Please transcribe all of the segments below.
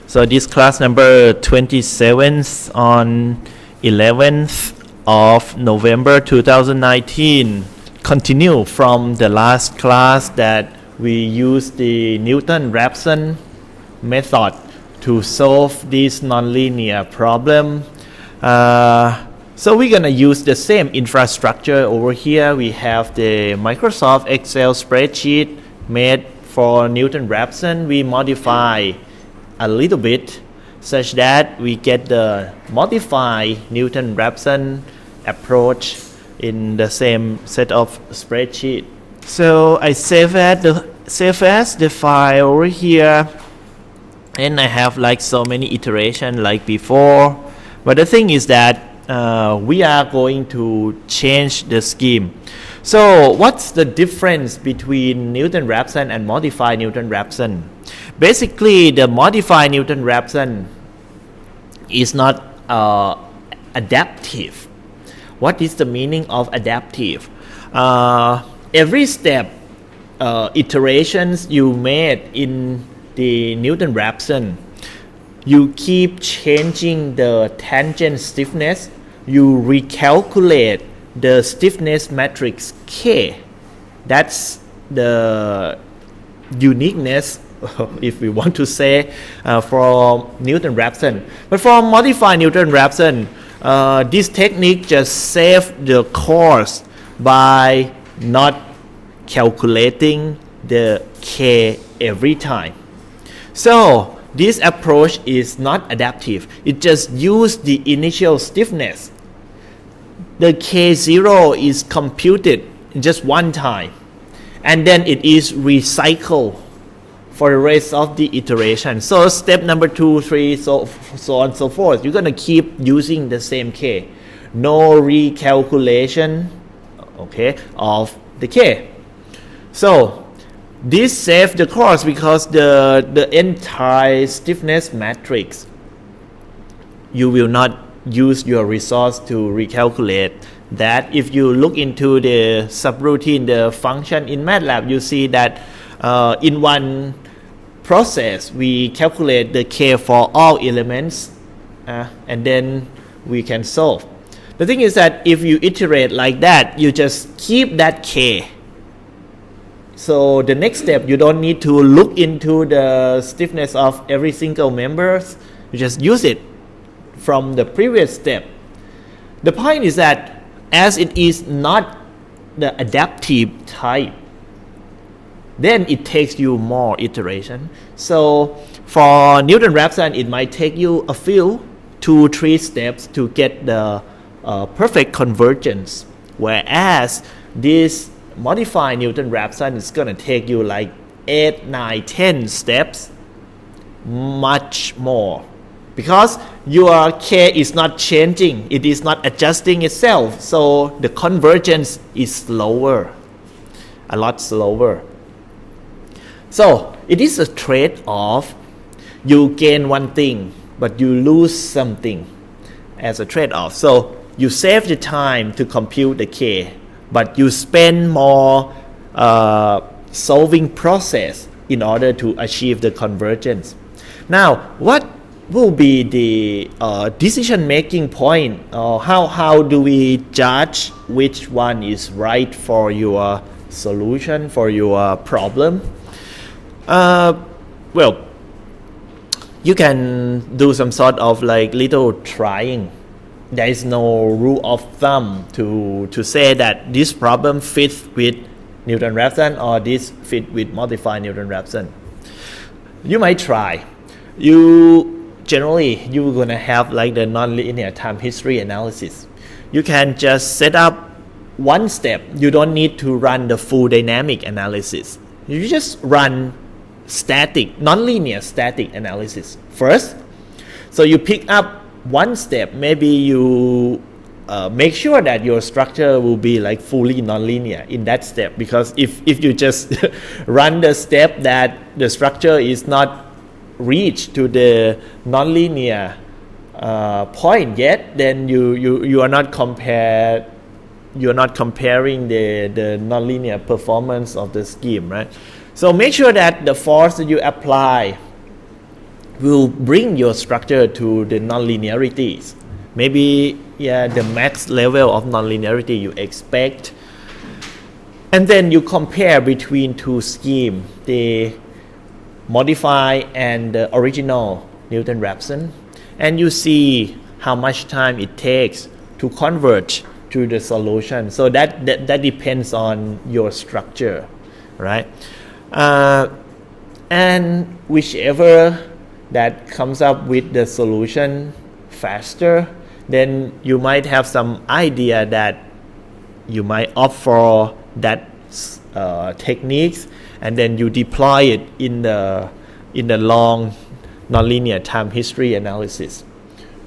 So this class number 27 on 11th of November 2019 continue from the last class that we used the Newton-Raphson method to solve this nonlinear problem. So we're gonna use the same infrastructure over here. We have the Microsoft Excel spreadsheet made for Newton-Raphson. We modify a little bit such that we get the modified Newton-Raphson approach in the same set of spreadsheet. So I save as the file over here, and I have like so many iterations like before. But the thing is that we are going to change the scheme. So what's the difference between Newton-Raphson and modified Newton-Raphson? Basically, the modified Newton-Raphson is not adaptive. What is the meaning of adaptive? Every step, iterations you made in the Newton-Raphson, you keep changing the tangent stiffness. You recalculate the stiffness matrix K. That's the uniqueness, if we want to say, for Newton-Raphson. But for modified Newton-Raphson, this technique just saves the course by not calculating the K every time. So this approach is not adaptive. It just uses the initial stiffness. The K0 is computed just one time, and then it is recycled for the rest of the iteration. So step number 2, 3, so on and so forth. You're gonna keep using the same K. No recalculation, okay, of the K. So this saves the course because the entire stiffness matrix, you will not use your resource to recalculate that. If you look into the subroutine, the function in MATLAB, you see that in one process we calculate the K for all elements, and then we can solve. The thing is that if you iterate like that, you just keep that K. So the next step, you don't need to look into the stiffness of every single member. You just use it from the previous step. The point is that as it is not the adaptive type, then it takes you more iteration. So for Newton-Raphson, it might take you a few 2-3 steps to get the perfect convergence, whereas this modified Newton-Raphson is gonna take you like 8, 9, 10 steps, much more, because your K is not changing, it is not adjusting itself, so the convergence is slower, a lot slower. So it is a trade-off. You gain one thing, but you lose something as a trade-off. So you save the time to compute the K, but you spend more solving process in order to achieve the convergence. Now, what will be the decision-making point? How do we judge which one is right for your solution, for your problem? Well, you can do some sort of like little trying. There is no rule of thumb to say that this problem fits with Newton-Raphson or this fit with modified Newton-Raphson. You might try. You're gonna have like the nonlinear time history analysis. You can just set up one step. You don't need to run the full dynamic analysis. You just run nonlinear static analysis first. So you pick up one step. Maybe you make sure that your structure will be like fully nonlinear in that step, because if you just run the step that the structure is not reached to the nonlinear point yet, then you are not comparing the nonlinear performance of the scheme, right? So make sure that the force that you apply will bring your structure to the nonlinearities. Maybe the max level of nonlinearity you expect. And then you compare between two schemes, the modified and the original Newton-Raphson, and you see how much time it takes to converge to the solution. So that depends on your structure, right? And whichever that comes up with the solution faster, then you might have some idea that you might opt for that techniques, and then you deploy it in the long nonlinear time history analysis,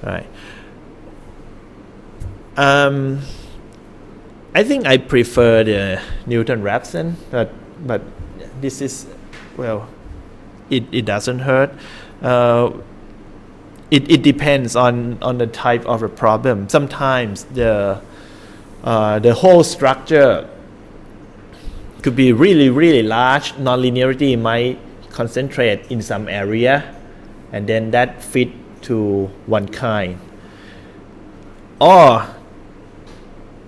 right? I think I prefer the Newton-Raphson, but this is, well, it doesn't hurt. It depends on the type of a problem. Sometimes the whole structure could be really large. Nonlinearity might concentrate in some area, and then that fit to one kind. Or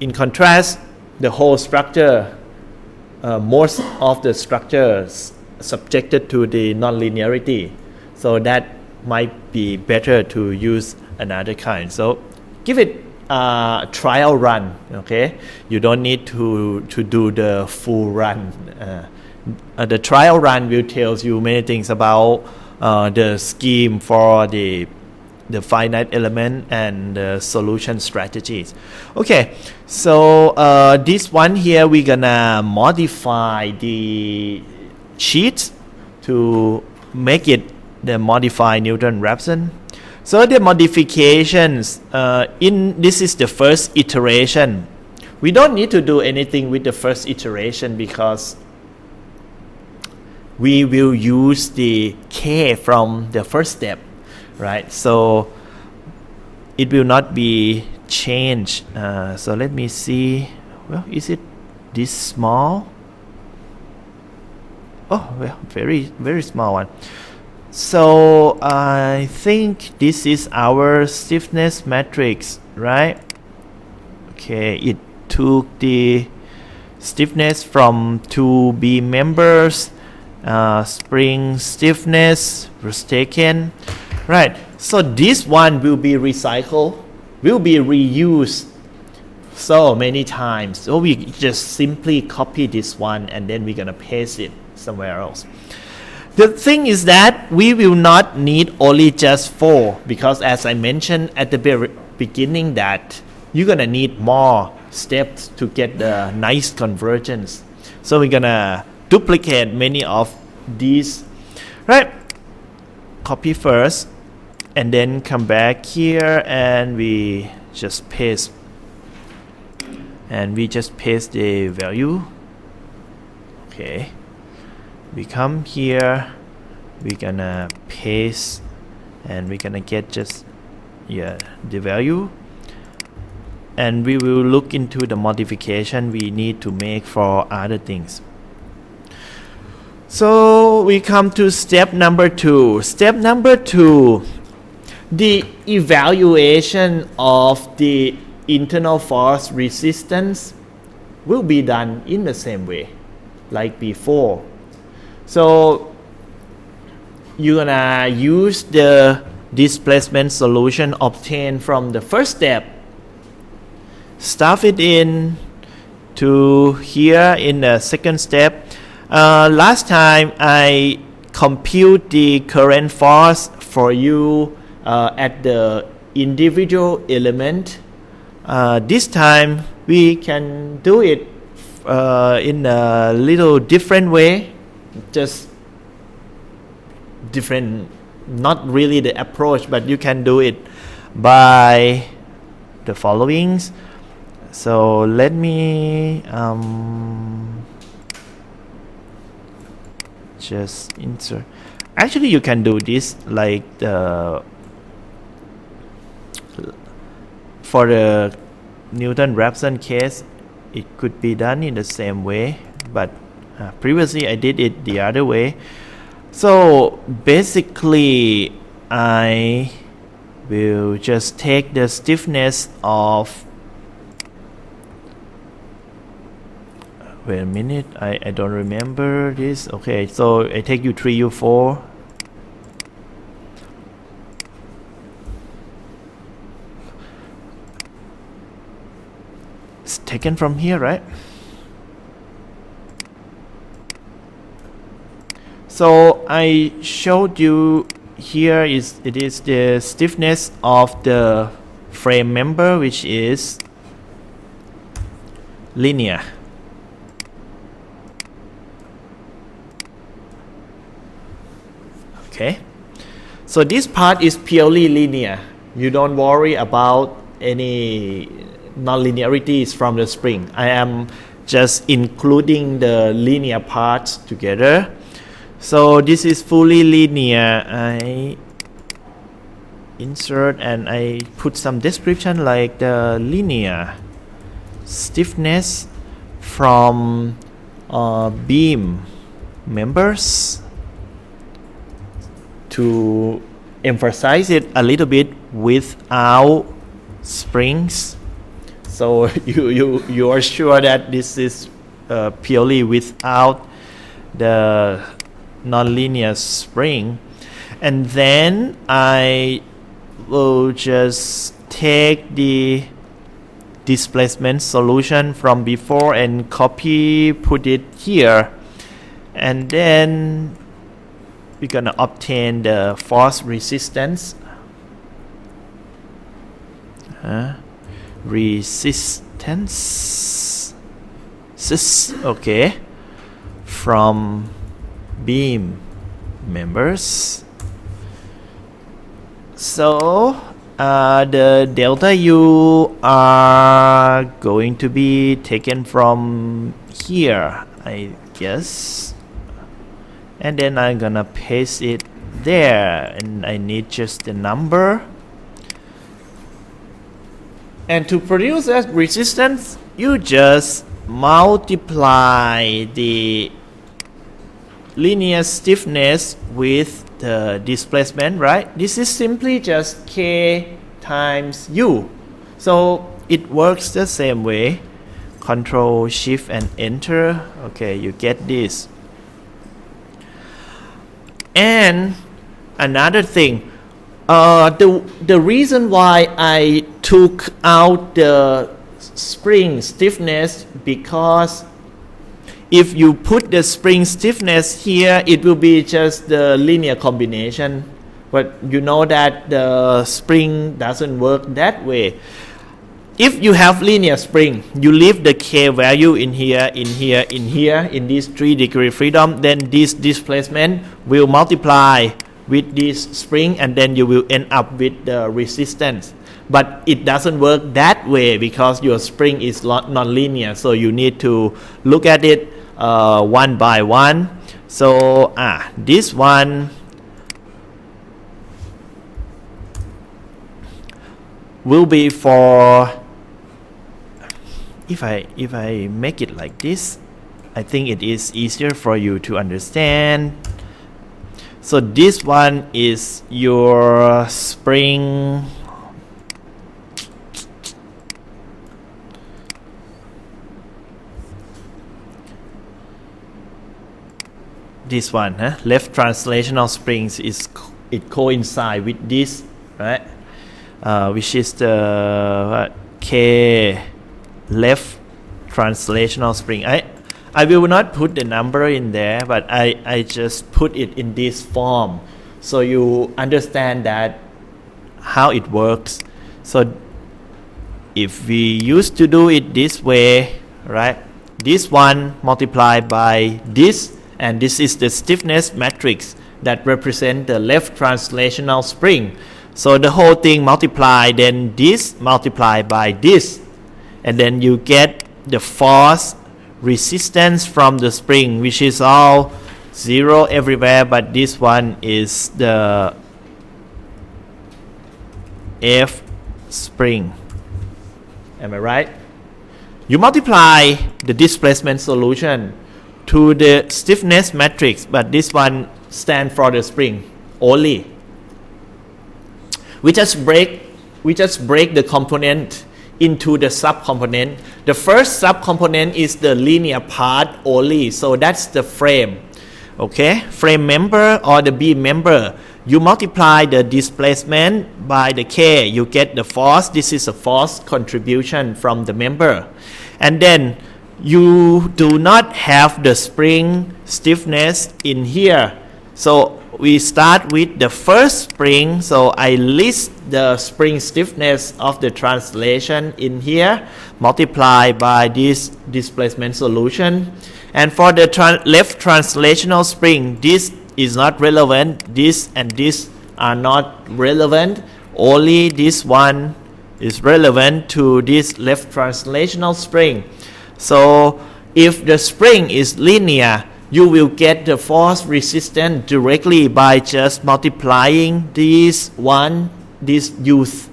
in contrast, the whole structure, most of the structures subjected to the nonlinearity, so that might be better to use another kind. So give it a trial run, okay? You don't need to do the full run. The trial run will tell you many things about the scheme for the finite element and the solution strategies. Okay, so this one here, we're gonna modify the sheet to make it the modified Newton-Raphson. So the modifications, this is the first iteration. We don't need to do anything with the first iteration because we will use the K from the first step, right? So it will not be changed. So let me see. Well, is it this small? Oh, well, very small one. So I think this is our stiffness matrix, right? Okay, it took the stiffness from two beam members. Spring stiffness was taken, right? So this one will be recycled, will be reused so many times. So we just simply copy this one and then we're gonna paste it somewhere else. The thing is that we will not need only just 4, because as I mentioned at the beginning that you're gonna need more steps to get the nice convergence. So we're gonna duplicate many of these, right? Copy first and then come back here and we just paste, and we just paste the value. Okay, we come here, we're gonna paste and we're gonna get just the value, and we will look into the modification we need to make for other things. So we come to step number 2. Step number 2, the evaluation of the internal force resistance will be done in the same way like before. So you're gonna use the displacement solution obtained from the first step, stuff it in to here in the second step. Last time I compute the current force for you at the individual element. This time we can do it in a little different way, just different, not really the approach, but you can do it by the followings. So let me just insert. Actually you can do this like for the Newton-Raphson case, it could be done in the same way, but previously I did it the other way. So basically I will just take the stiffness of, wait a minute, I don't remember this. Okay, so I take U3, U4. It's taken from here, right? So I showed you here it is the stiffness of the frame member, which is linear. Okay, so this part is purely linear. You don't worry about any non-linearities from the spring. I am just including the linear parts together. So this is fully linear. I insert and I put some description like the linear stiffness from beam members to emphasize it a little bit without springs. So you are sure that this is purely without the nonlinear spring. And then I will just take the displacement solution from before and put it here, and then we're gonna obtain the force resistance okay, from beam members. So the delta U are going to be taken from here, I guess, and then I'm gonna paste it there, and I need just the number. And to produce that resistance, you just multiply the linear stiffness with the displacement, right? This is simply just K times U. So it works the same way. Control, Shift, and Enter. Okay, you get this. And another thing, the reason why I took out the spring stiffness, because if you put the spring stiffness here, it will be just the linear combination. But you know that the spring doesn't work that way. If you have linear spring, you leave the K value in here, in this 3-degree freedom, then this displacement will multiply with this spring, and then you will end up with the resistance. But it doesn't work that way because your spring is non-linear, so you need to look at it one by one. So this one will be for, if I make it like this, I think it is easier for you to understand. So this one is your spring this one, left translational springs, it coincide with this, right? Which is the K left translational spring. I will not put the number in there, but I just put it in this form so you understand that how it works. So if we used to do it this way, right? This one multiplied by this, and this is the stiffness matrix that represent the left translational spring. So the whole thing multiplied, then this multiplied by this, and then you get the force resistance from the spring, which is all zero everywhere, but this one is the F spring. Am I right? You multiply the displacement solution to the stiffness matrix, but this one stands for the spring only. we just break the component into the subcomponent. The first subcomponent is the linear part only, so that's the frame. Okay, frame member or the beam member. You multiply the displacement by the K, you get the force. This is a force contribution from the member. And then you do not have the spring stiffness in here. So we start with the first spring. So I list the spring stiffness of the translation in here, multiply by this displacement solution. And for the left translational spring, this is not relevant. This and this are not relevant. Only this one is relevant to this left translational spring. So if the spring is linear, you will get the force resistance directly by just multiplying this use.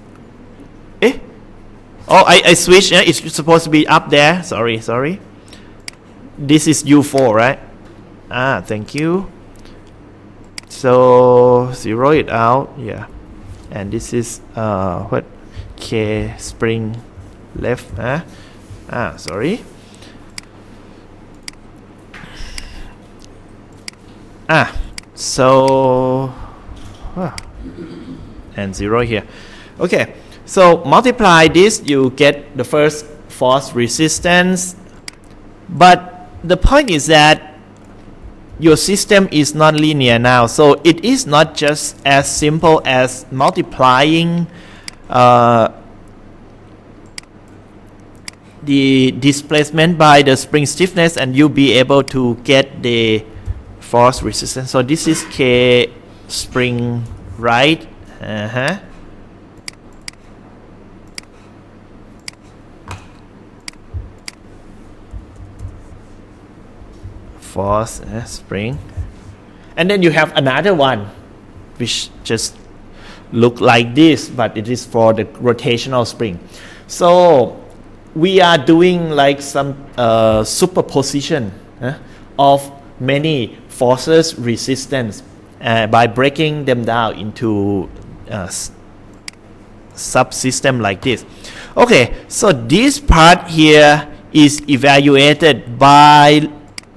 Oh, I switched. It's supposed to be up there. Sorry. This is U4, right? Thank you. So zero it out, yeah. And this is what K spring left, sorry. So and zero here. Okay, so multiply this, you get the first force resistance. But the point is that your system is non-linear now, so it is not just as simple as multiplying the displacement by the spring stiffness and you'll be able to get the force resistance. So this is K spring, right? Force spring, and then you have another one which just look like this, but it is for the rotational spring. So we are doing like some superposition of many forces resistance by breaking them down into subsystem like this. Okay, so this part here is evaluated by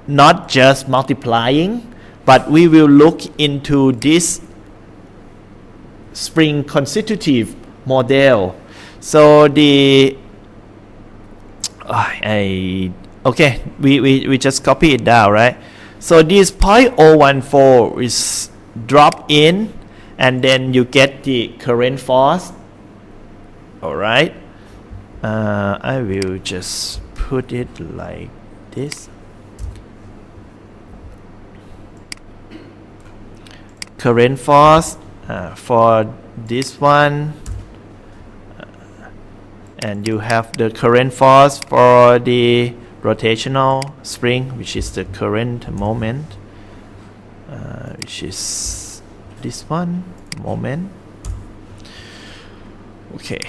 not just multiplying, but we will look into this spring constitutive model. So we just copy it down, right? So this 0.014 is drop in, and then you get the current force. All right, I will just put it like this. Current force for this one, and you have the current force for the rotational spring, which is the current moment, which is this one, moment. Okay,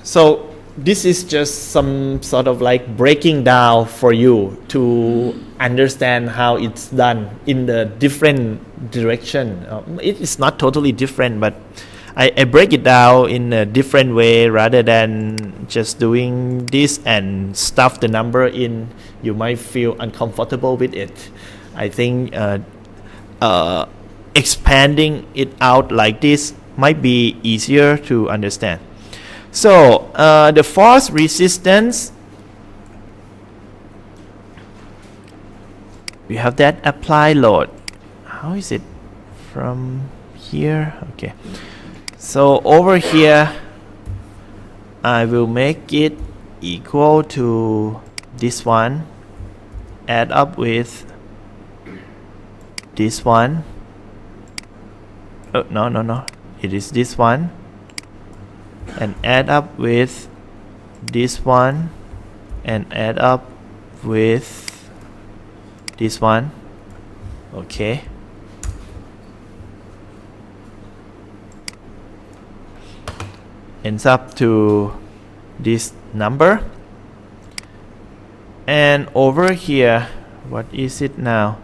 so this is just some sort of like breaking down for you to understand how it's done in the different direction. It is not totally different, but I break it down in a different way rather than just doing this and stuff the number in. You might feel uncomfortable with it. I think expanding it out like this might be easier to understand. So the force resistance, we have that apply load. How is it from here? Okay, so over here I will make it equal to this one, add up with this one. Oh, no, it is this one, and add up with this one, and add up with this one. Okay, ends up to this number. And over here, what is it now?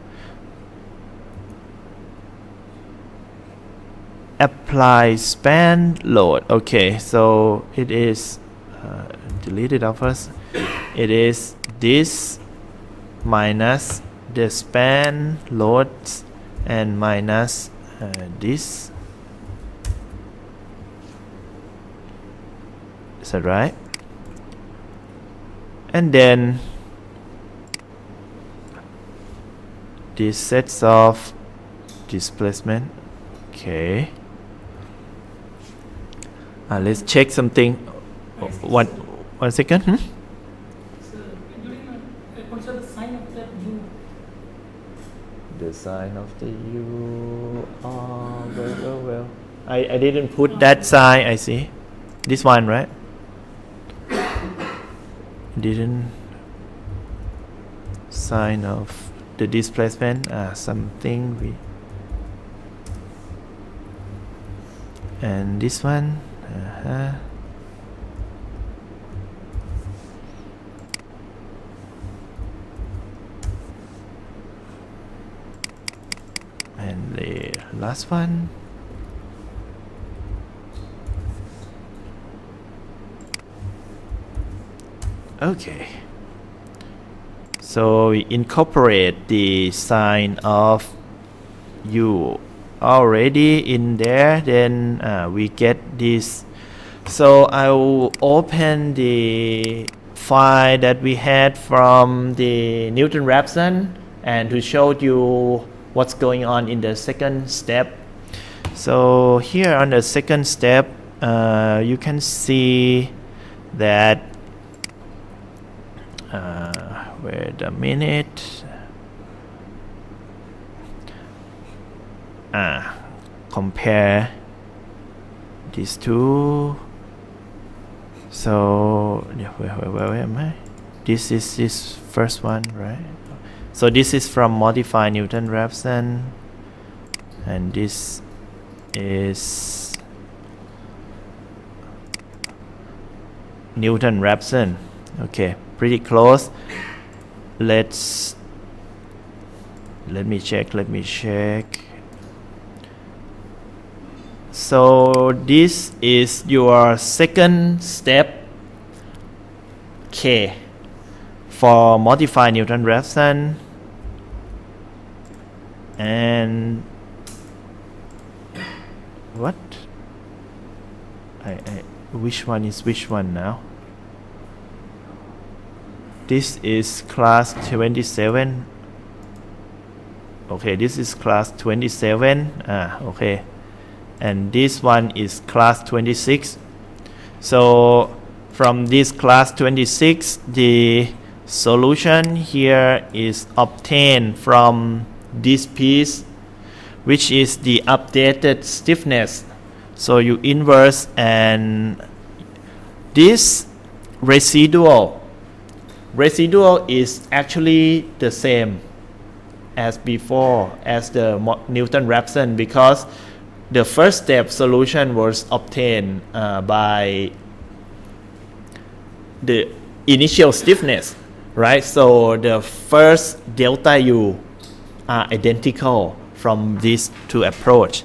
apply span load. Okay, so it is delete it out first. It is this minus the span loads and minus this. Is that right? And then this sets of displacement. Okay. Let's check something. One second. So, consider the sign of that U. The sign of the U. Oh, well. I didn't put that sign. I see. This one, right? Didn't sign of the displacement. Something we. And this one. And the last one. Okay. So we incorporate the sign of U already in there, then we get this. So I will open the file that we had from the Newton-Raphson and to show you what's going on in the second step. So here on the second step, you can see that wait a minute. Compare these two. So where am I? This is this first one, right? So this is from modified Newton-Raphson, and this is Newton-Raphson. Okay, pretty close. Let me check. So this is your second step, K, for modified Newton-Raphson. And what? Which one is which one now? This is class 27. Okay, this is class 27. Okay. And this one is class 26. So from this class 26, the solution here is obtained from this piece, which is the updated stiffness. So you inverse, and this residual is actually the same as before, as the Newton-Raphson, because the first step solution was obtained by the initial stiffness, right? So the first delta U are identical from these two approach.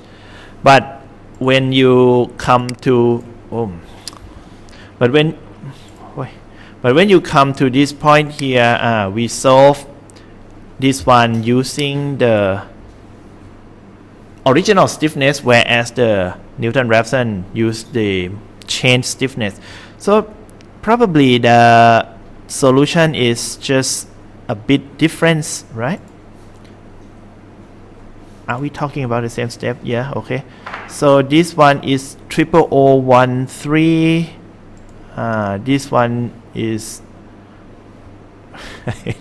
But when you come to when you come to this point here, we solve this one using the original stiffness, whereas the Newton-Raphson used the change stiffness. So probably the solution is just a bit different, right? Are we talking about the same step? Yeah, okay. So this one is 00013. This one is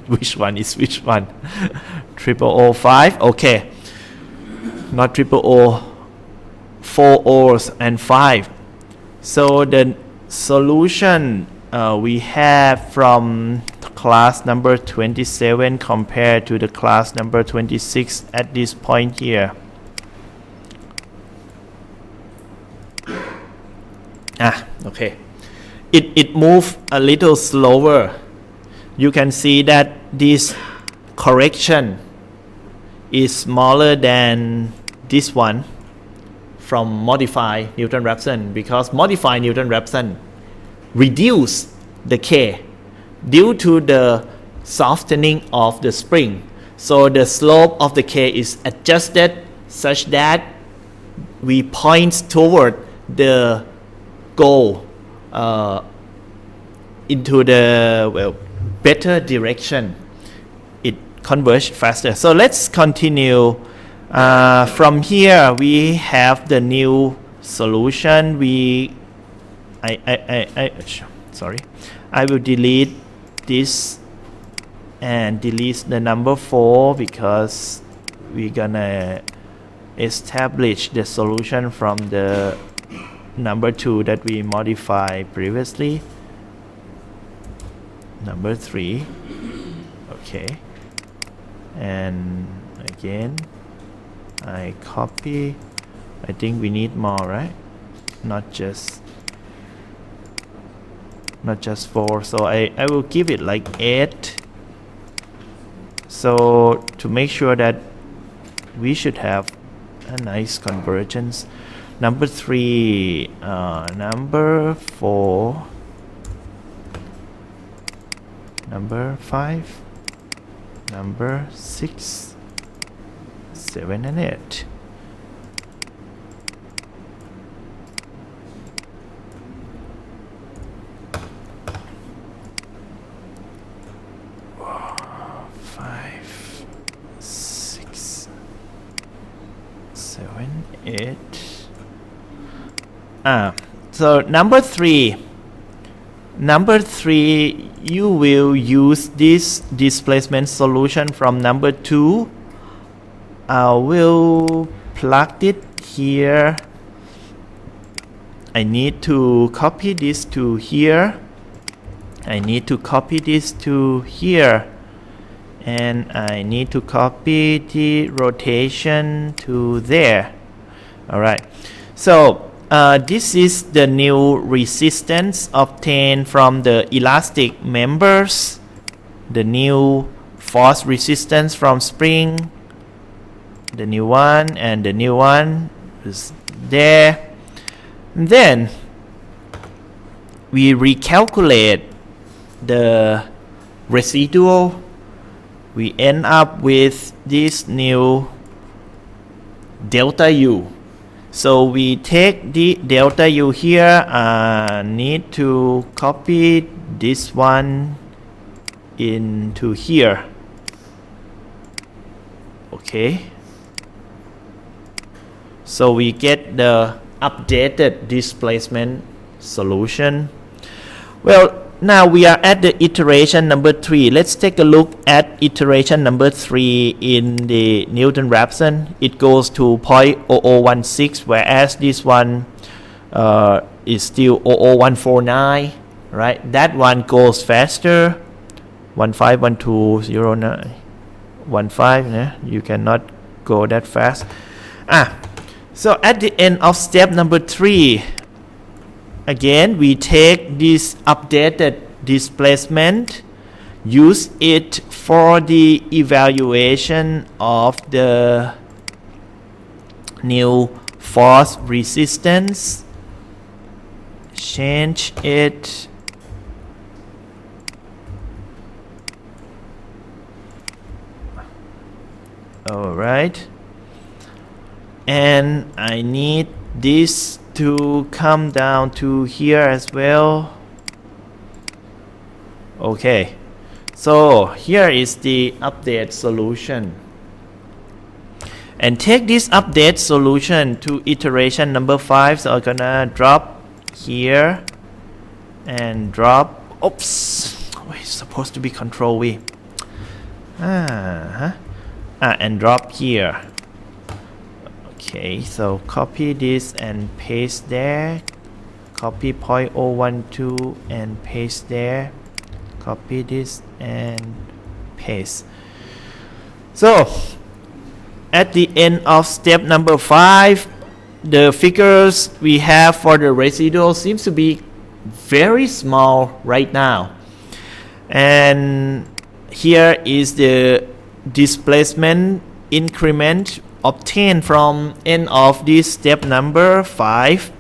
which one is which one? 0005. Okay. Not 000, 4 O's and 5. So the solution we have from class number 27 compared to the class number 26 at this point here. Okay. It moved a little slower. You can see that this correction is smaller than this one from modify Newton-Raphson, because modify Newton-Raphson reduce the K due to the softening of the spring. So the slope of the K is adjusted such that we point toward the goal into the better direction. It converges faster. So let's continue. From here we have the new solution. I will delete this and delete the number 4 because we're gonna establish the solution from the number 2 that we modified previously. Number 3. Okay, and again I copy. I think we need more, right? Not just 4. So I will give it like 8. So to make sure that we should have a nice convergence. Number 3, number 4, number 5, number 6, 7 and 8. So number 3, you will use this displacement solution from number 2. I will plug it here. I need to copy this to here. I need to copy this to here. And I need to copy the rotation to there. Alright, so this is the new resistance obtained from the elastic members, the new force resistance from spring, the new one, and the new one is there. And then we recalculate the residual. We end up with this new delta U. So we take the delta U here. Need to copy this one into here. Okay. So we get the updated displacement solution. Well, now we are at the iteration number 3. Let's take a look at iteration number 3 in the Newton-Raphson. It goes to 0.0016, whereas this one is still 0.0149, right? That one goes faster. 151209 15, yeah? You cannot go that fast. So at the end of step number 3, again, we take this updated displacement, use it for the evaluation of the new force resistance, change it, alright, and I need this to come down to here as well. Okay, so here is the update solution, and take this update solution to iteration number 5. So I'm gonna drop here and drop, oops, it's supposed to be control V, and drop here. Okay, so copy this and paste there, copy 0.012 and paste there, copy this and paste. So at the end of step number 5, the figures we have for the residual seems to be very small right now, and here is the displacement increment obtained from end of this step number 5.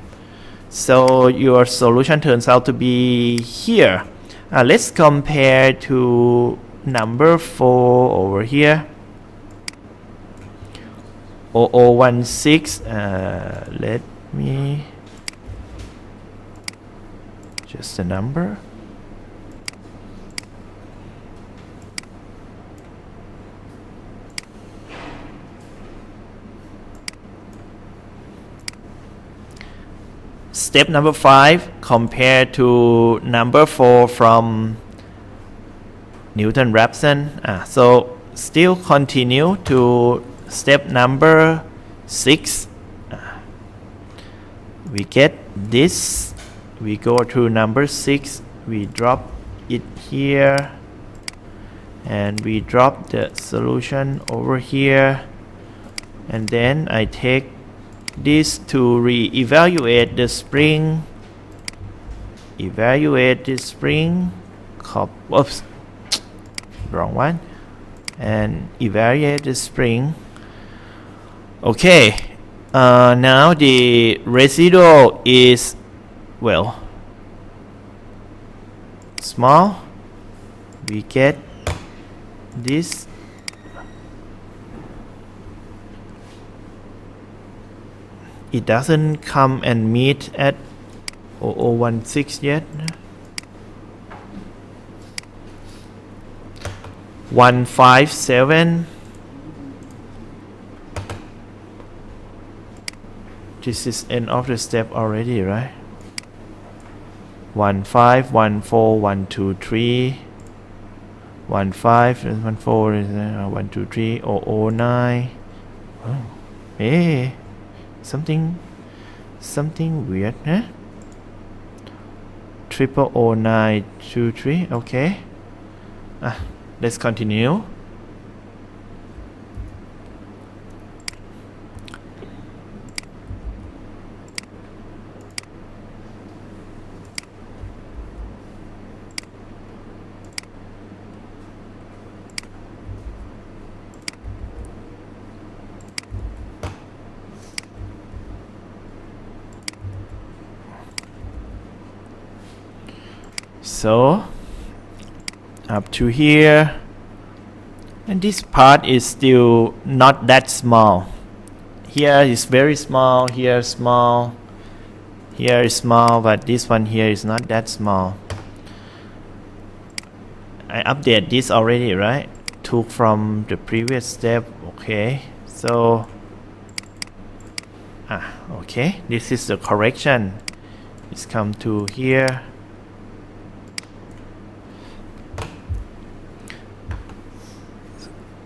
So your solution turns out to be here. Let's compare to number 4 over here. 0016. Let me just a number. Step number 5 compared to number 4 from Newton-Raphson. So still continue to step number 6. We get this. We go to number 6. We drop it here. And we drop the solution over here. And then I take this to re-evaluate the spring. Evaluate the spring. Oops, wrong one. And evaluate the spring. Okay. Now the residual is, well, small. We get this. It doesn't come and meet at 0016 yet. 157. This is end of the step already, right? 15, 14, 1, 2, 3. 15, 14, 1, 2, 3, 009. Oh, hey. Something weird, huh? 000923. Okay. Let's continue. So up to here, and this part is still not that small. Here is very small, here small, here is small, but this one here is not that small. I update this already, right? Took from the previous step. Okay, so okay, this is the correction. It's come to here.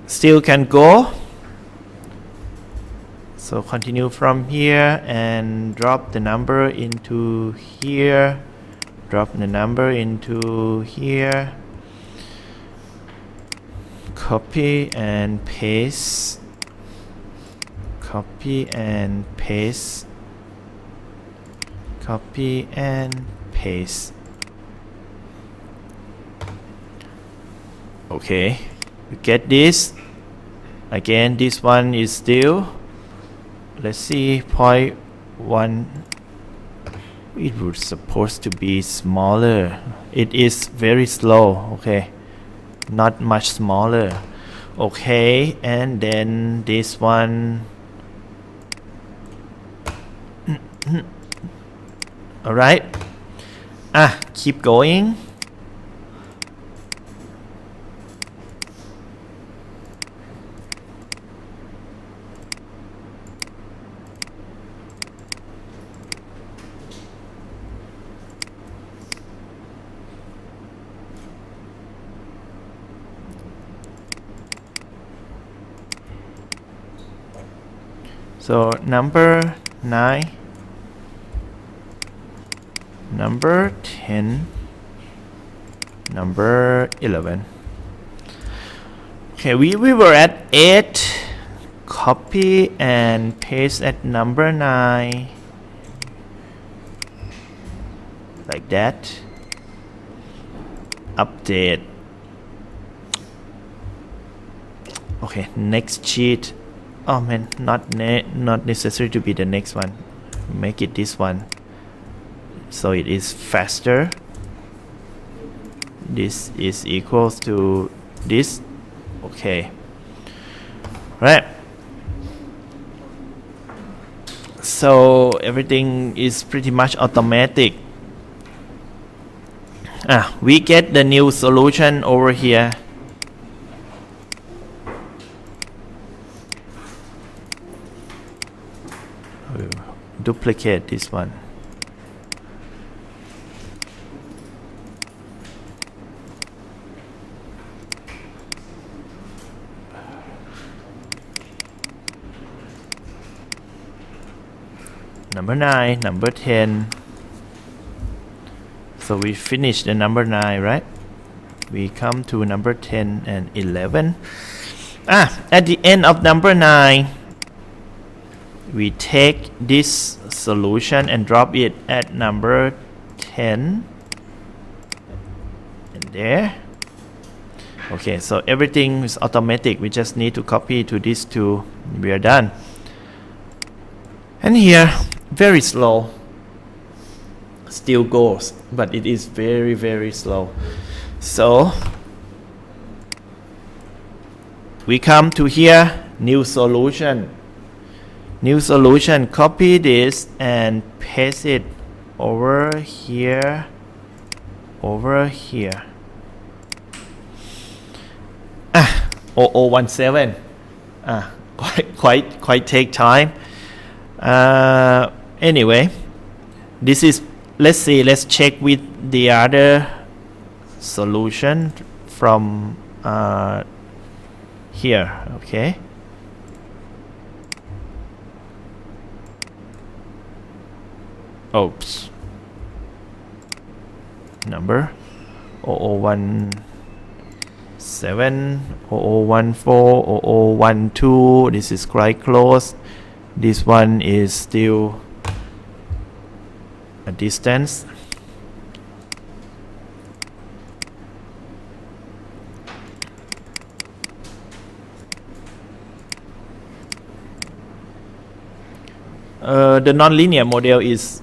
Still can go. So continue from here and drop the number into here. Drop the number into here. Copy and paste. Copy and paste. Copy and paste. Okay, you get this. Again, this one is still, let's see, 0.1. It was supposed to be smaller. It is very slow. Okay, not much smaller. Okay, and then this one. All right. Keep going. So number 9, number 10, number 11. Okay, we were at 8. Copy and paste at number 9. Like that. Update. Okay, next sheet. oh man, not necessary to be the next one. Make it this one, so it is faster. This is equals to this. Okay, right. So everything is pretty much automatic. We get the new solution over here. Duplicate this one. Number 9, number 10. So we finish the number 9, right? We come to number 10 and 11. At the end of number 9, we take this solution and drop it at number 10. And there. Okay, so everything is automatic. We just need to copy to these two. We are done. And here, very slow. Still goes, but it is very, very slow. So we come to here, new solution. New solution, copy this and paste it over here, over here. 0017. Quite take time. Anyway, this is, let's check with the other solution from here. Okay. Oops. Number 0017, 0014, 0012. This is quite close. This one is still a distance. The nonlinear model is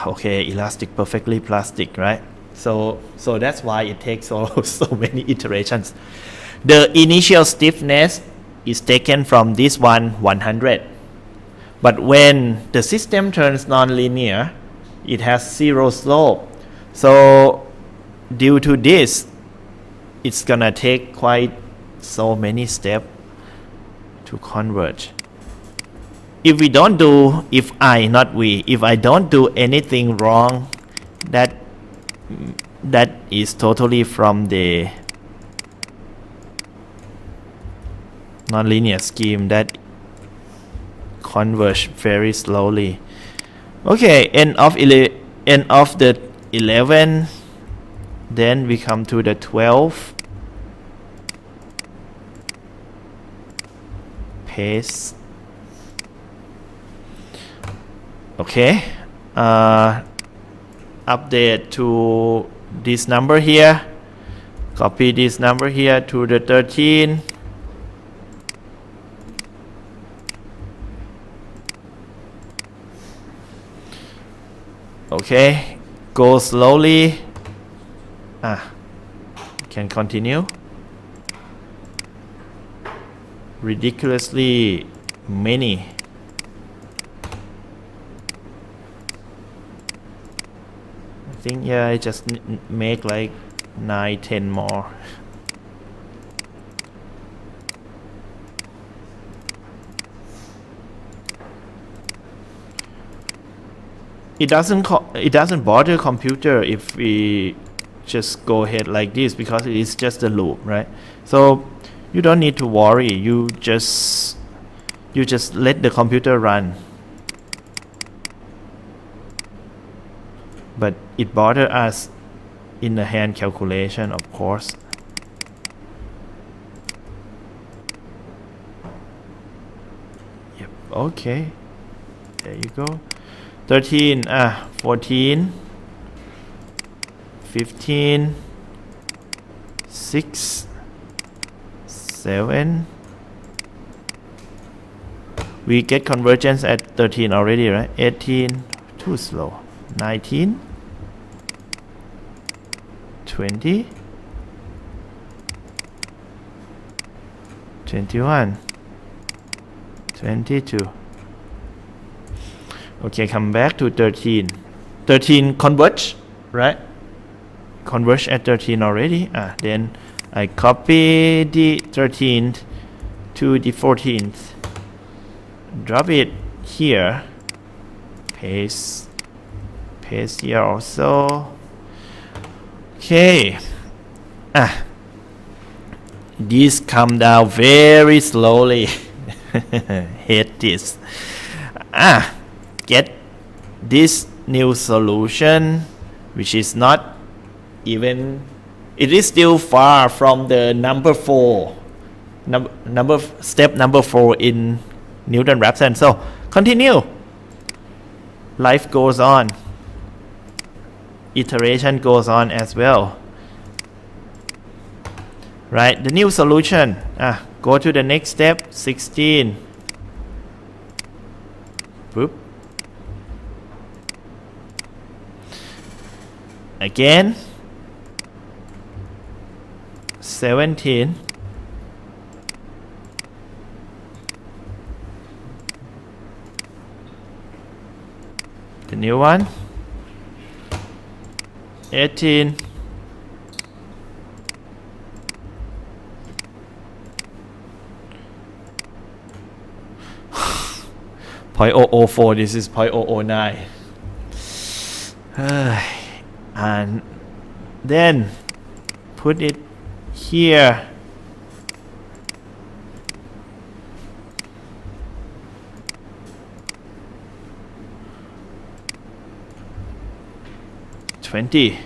okay, elastic, perfectly plastic, right? So that's why it takes so many iterations. The initial stiffness is taken from this one, 100. But when the system turns nonlinear, it has zero slope. So due to this, it's gonna take quite so many steps to converge. If we don't do, if I don't do anything wrong, that is totally from the nonlinear scheme that converge very slowly. Okay, end of the 11, then we come to the 12. Paste. Okay, update to this number here, copy this number here to the 13. Okay, go slowly. Can continue. Ridiculously many. I think I just make like 9-10 more. It doesn't bother computer if we just go ahead like this, because it is just a loop, right? So you don't need to worry. You just let the computer run. But it bothers us in the hand calculation, of course. Yep. Okay. There you go. 13, 14, 15, 6, 7. We get convergence at 13 already, right? 18, too slow. 19, 20, 21, 22. Okay, come back to 13. 13 converge, right? Converge at 13 already. Then I copy the 13th to the 14th. Drop it here. Paste here also. Okay. This come down very slowly. Hate this. Get this new solution, which is not even, it is still far from the number 4, step number 4 in Newton-Raphson. So continue. Life goes on. Iteration goes on as well. Right, the new solution. Go to the next step, 16. Boop. Again, 17. The new one, 18. .004, this is .009. And then put it here. .20.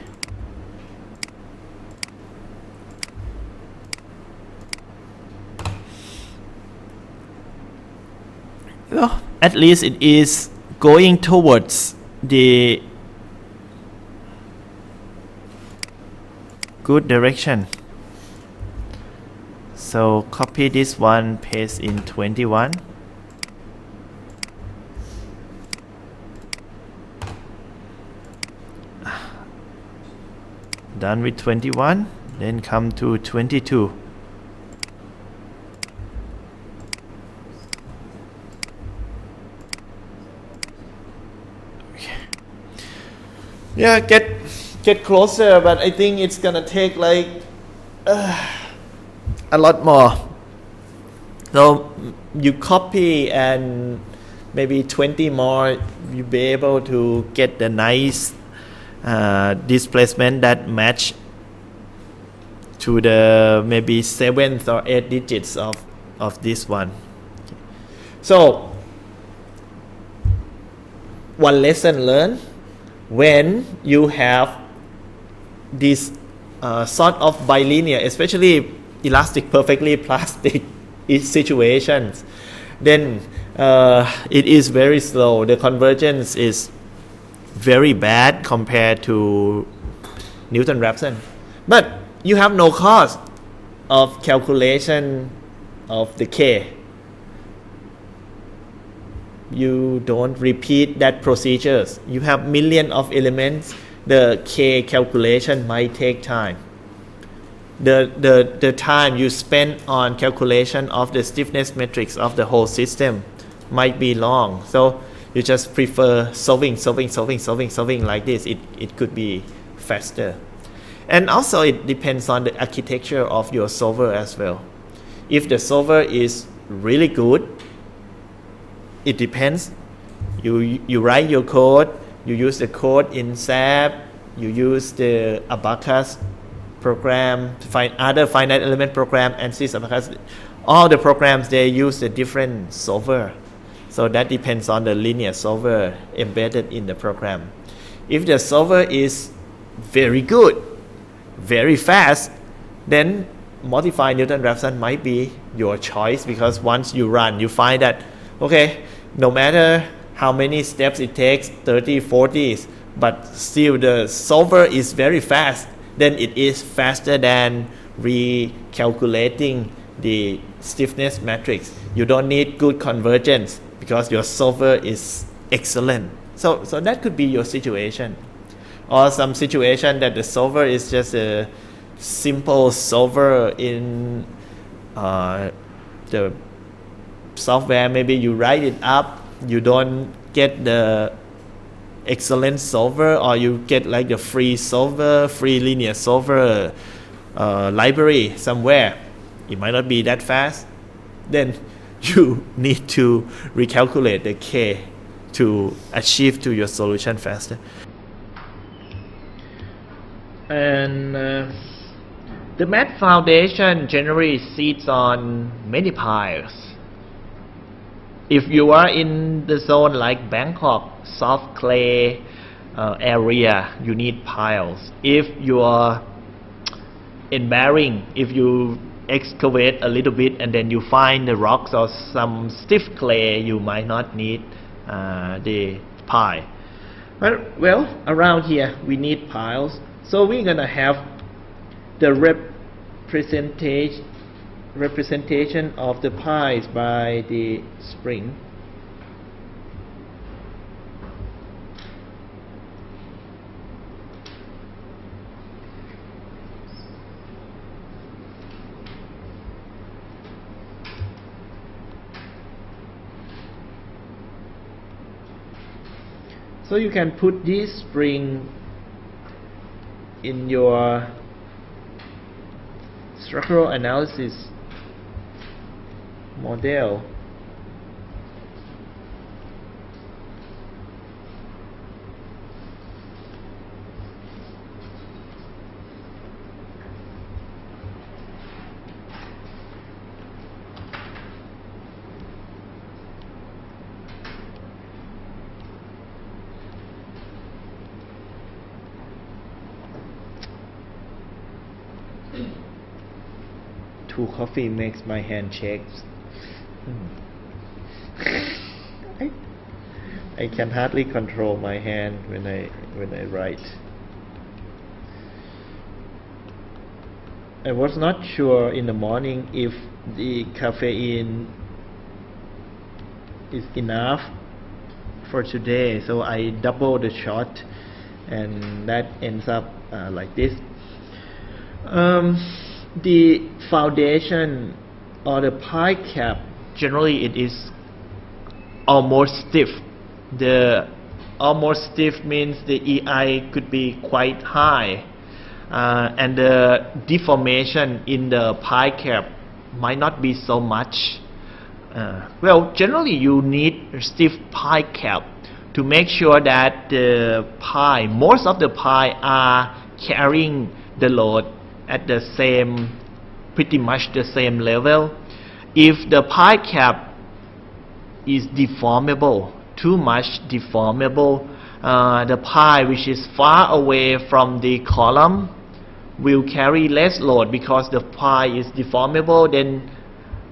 Well, at least it is going towards the good direction. So copy this one, paste in 21. Done with 21, then come to 22. Yeah, get closer, but I think it's gonna take like a lot more. So you copy and maybe 20 more, you'll be able to get the nice displacement that match to the maybe 7th or 8th digits of this one. So one lesson learned: when you have this sort of bilinear, especially elastic perfectly plastic situations, then it is very slow. The convergence is very bad compared to Newton-Raphson. But you have no cost of calculation of the K. You don't repeat that procedures. You have millions of elements. The K calculation might take time. The time you spend on calculation of the stiffness matrix of the whole system might be long. So you just prefer solving like this. It could be faster. And also it depends on the architecture of your solver as well. If the solver is really good, it depends. You write your code, you use the code in SAP, you use the Abacus program, find other finite element program, and sys Abacus. All the programs, they use a different solver. So that depends on the linear solver embedded in the program. If the solver is very good, very fast, then modify Newton-Raphson might be your choice, because once you run, you find that, okay, no matter how many steps it takes, 30, 40, but still the solver is very fast, then it is faster than recalculating the stiffness matrix. You don't need good convergence because your solver is excellent. So that could be your situation, or some situation that the solver is just a simple solver in the software. Maybe you write it up, you don't get the excellent solver, or you get like the free solver, free linear solver library somewhere. It might not be that fast. Then you need to recalculate the K to achieve to your solution faster. And the math foundation generally sits on many piles. If you are in the zone like Bangkok, soft clay area, you need piles. If you are in Bering, if you excavate a little bit and then you find the rocks or some stiff clay, you might not need the pile. But well, around here we need piles, so we're gonna have the representation of the piles by the spring. So you can put this spring in your structural analysis model. Two coffee makes my hand shake. I can hardly control my hand when I write. I was not sure in the morning if the caffeine is enough for today, so I double the shot, and that ends up like this. The foundation or the pie cap, generally it is almost stiff. The almost stiff means the EI could be quite high, and the deformation in the pie cap might not be so much. Well, generally you need a stiff pie cap to make sure that the pie, most of the pie are carrying the load at the same, pretty much the same level. If the pie cap is deformable, too much deformable, the pie which is far away from the column will carry less load because the pie is deformable. Then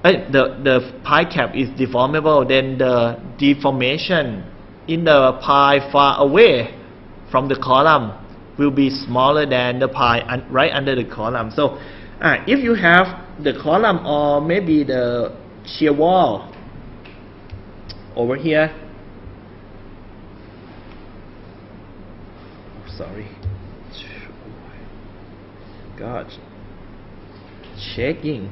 the pie cap is deformable, then the deformation in the pie far away from the column will be smaller than the pie right under the column. So if you have the column or maybe the shear wall over here, sorry, God, shaking.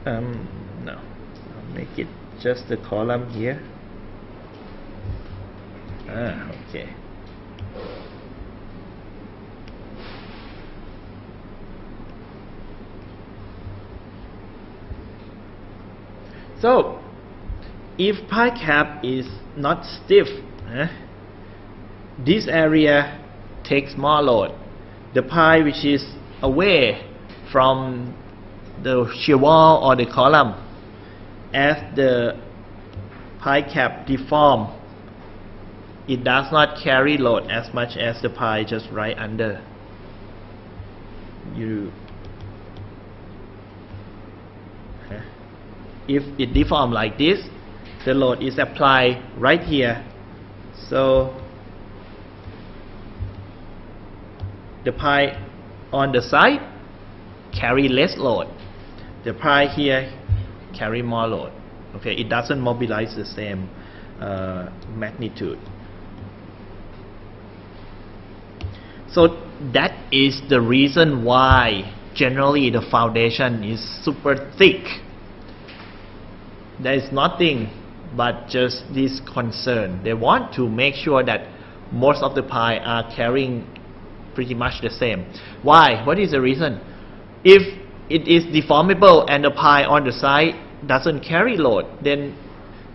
No, I'll make it just the column here. Okay. So, if pie cap is not stiff, this area takes more load. The pie which is away from the shear wall or the column, as the pie cap deform, it does not carry load as much as the pie just right under. If it deform like this, the load is applied right here. So the pie on the side carry less load. The pie here carry more load. Okay, it doesn't mobilize the same magnitude. So that is the reason why generally the foundation is super thick. There is nothing but just this concern. They want to make sure that most of the pie are carrying pretty much the same. Why? What is the reason? If it is deformable and the pie on the side doesn't carry load, then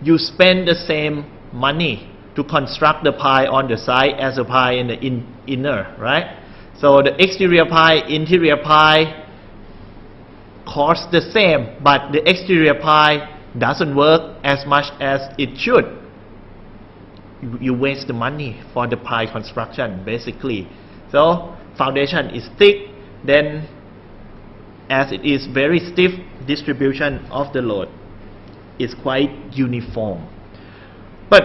you spend the same money to construct the pie on the side as the pie in the inner, right? So the exterior pie, interior pie cost the same, but the exterior pie doesn't work as much as it should. You waste the money for the pie construction, basically. So foundation is thick, then as it is very stiff, distribution of the load is quite uniform. But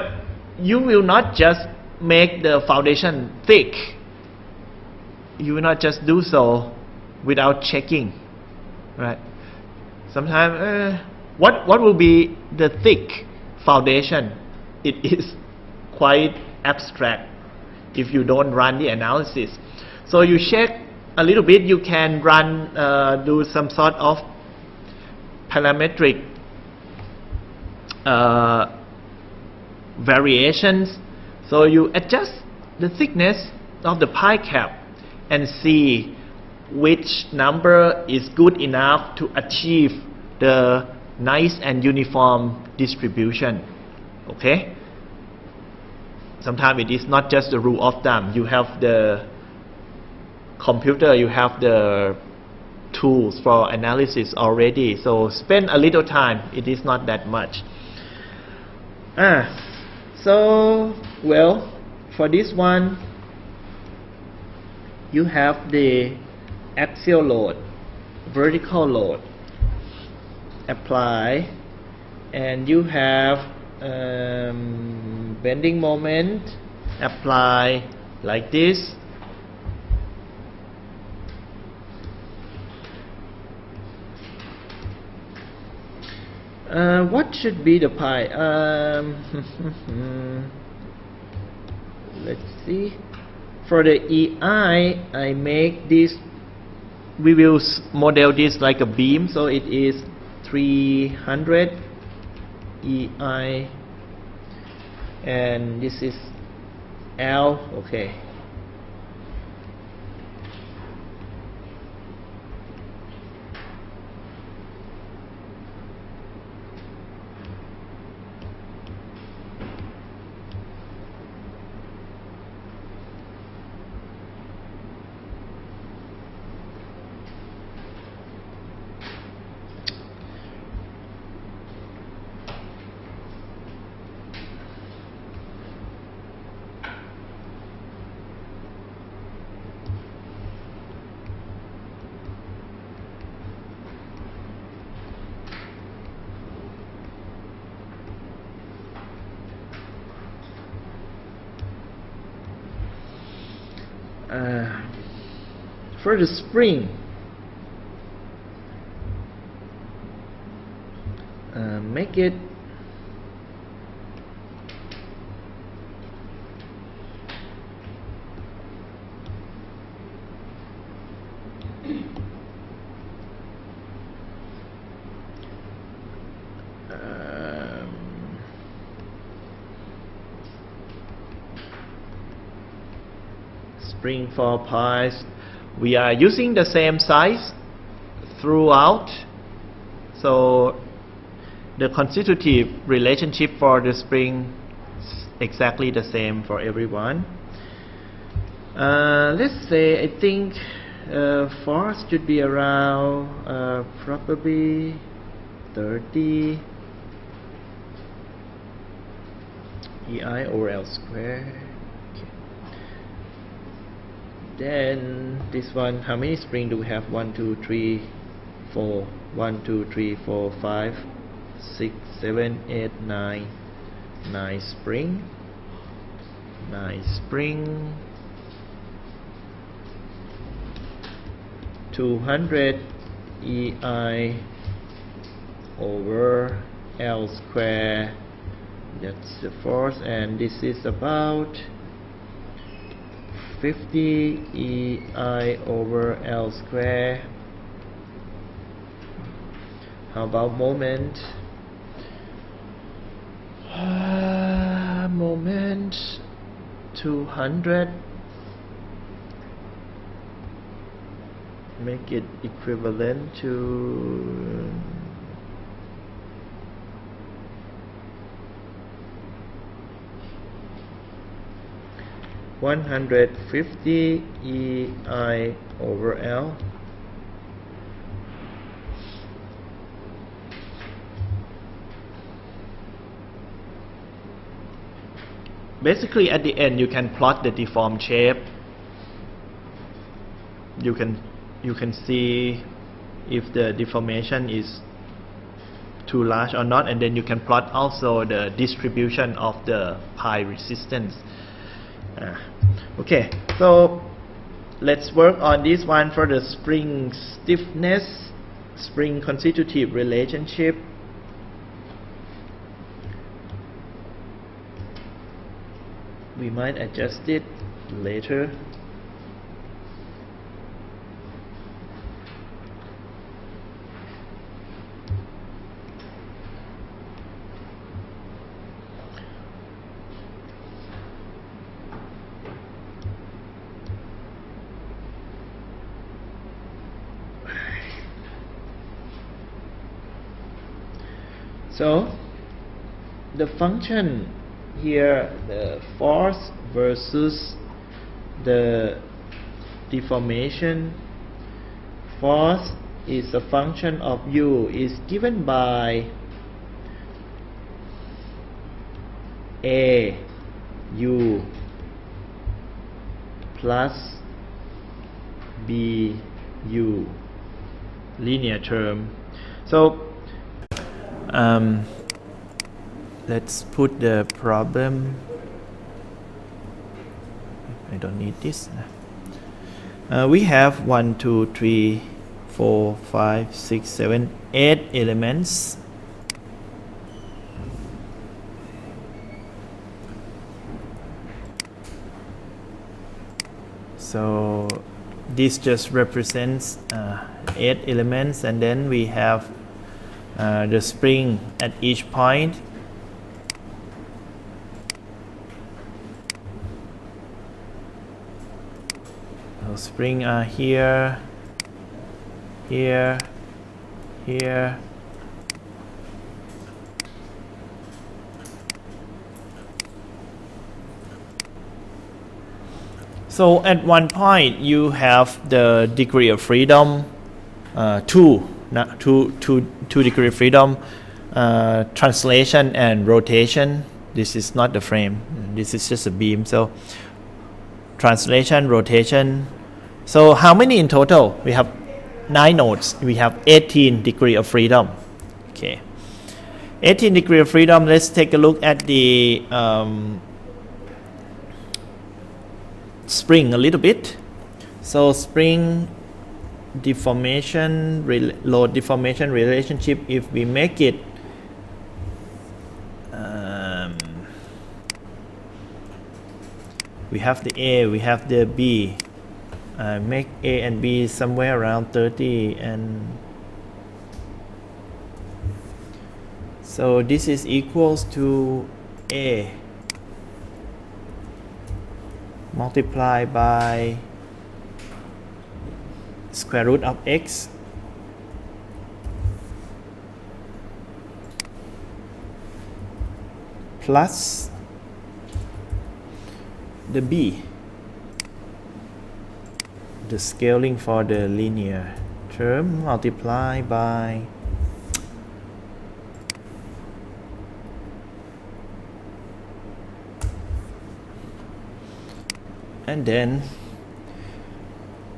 you will not just make the foundation thick. You will not just do so without checking, right? Sometimes, what will be the thick foundation? It is quite abstract if you don't run the analysis. So you check a little bit. You can run, do some sort of parametric variations. So you adjust the thickness of the pie cap and see which number is good enough to achieve the nice and uniform distribution. Okay? Sometimes it is not just the rule of thumb. You have the computer, you have the tools for analysis already. So spend a little time. It is not that much. So, well, for this one, you have the axial load, vertical load, apply, and you have bending moment, apply like this. What should be the pi? Let's see. For the EI, I make this. We will model this like a beam, so it is 300 EI, and this is L. Okay. For the spring, make it spring for pies. We are using the same size throughout, so the constitutive relationship for the spring is exactly the same for everyone. Let's say I think force should be around probably 30 EI over L square. Then this one, how many springs do we have? 1, 2, 3, 4. 1, 2, 3, 4, 5, 6, 7, 8, 9. 9 spring. 9 spring. 200 EI over L square, that's the force, and this is about 50 EI over L square. How about moment? Moment 200, make it equivalent to 150 EI over L. Basically, at the end, you can plot the deformed shape. You can see if the deformation is too large or not, and then you can plot also the distribution of the pi resistance. Okay, so let's work on this one for the spring stiffness, spring constitutive relationship. We might adjust it later. So the function here, the force versus the deformation. Force is a function of u, is given by a u plus b u, linear term. So let's put the problem. I don't need this. We have 1, 2, 3, 4, 5, 6, 7, 8 elements. So this just represents 8 elements, and then we have the spring at each point. So spring are here, here, here. So at one point you have the degree of freedom 2 degree of freedom, translation and rotation. This is not the frame, this is just a beam. So translation, rotation. So how many in total? We have 9 nodes. We have 18 degree of freedom. Okay, 18 degree of freedom. Let's take a look at the spring a little bit. So spring deformation, load deformation relationship, if we make it we have the A, we have the B, make A and B somewhere around 30, and so this is equals to A multiplied by square root of x plus the b, the scaling for the linear term, multiplied by and then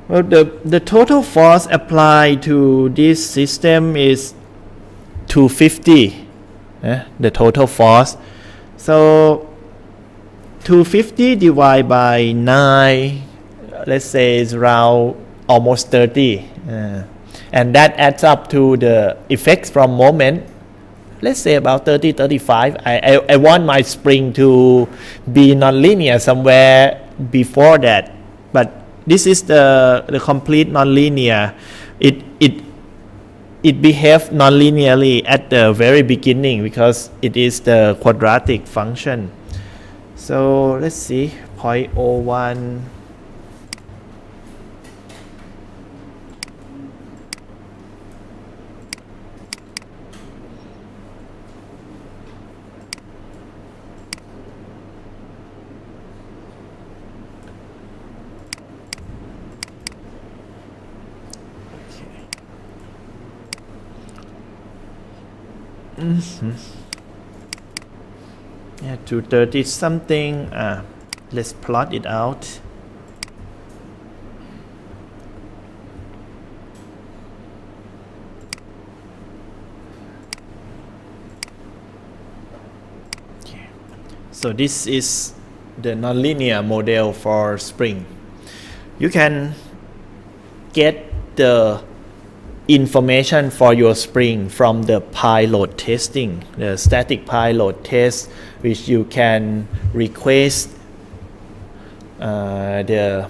well, the total force applied to this system is 250, the total force. So 250 divided by 9, let's say is around almost 30. And that adds up to the effects from moment, let's say about 30-35. I want my spring to be nonlinear somewhere before that, but this is the complete nonlinear. It behaves nonlinearly at the very beginning because it is the quadratic function. So let's see, 0.01. Yeah, 230 something. Let's plot it out. Okay. So this is the nonlinear model for spring. You can get the information for your spring from the pi load testing, the static pi load test, which you can request the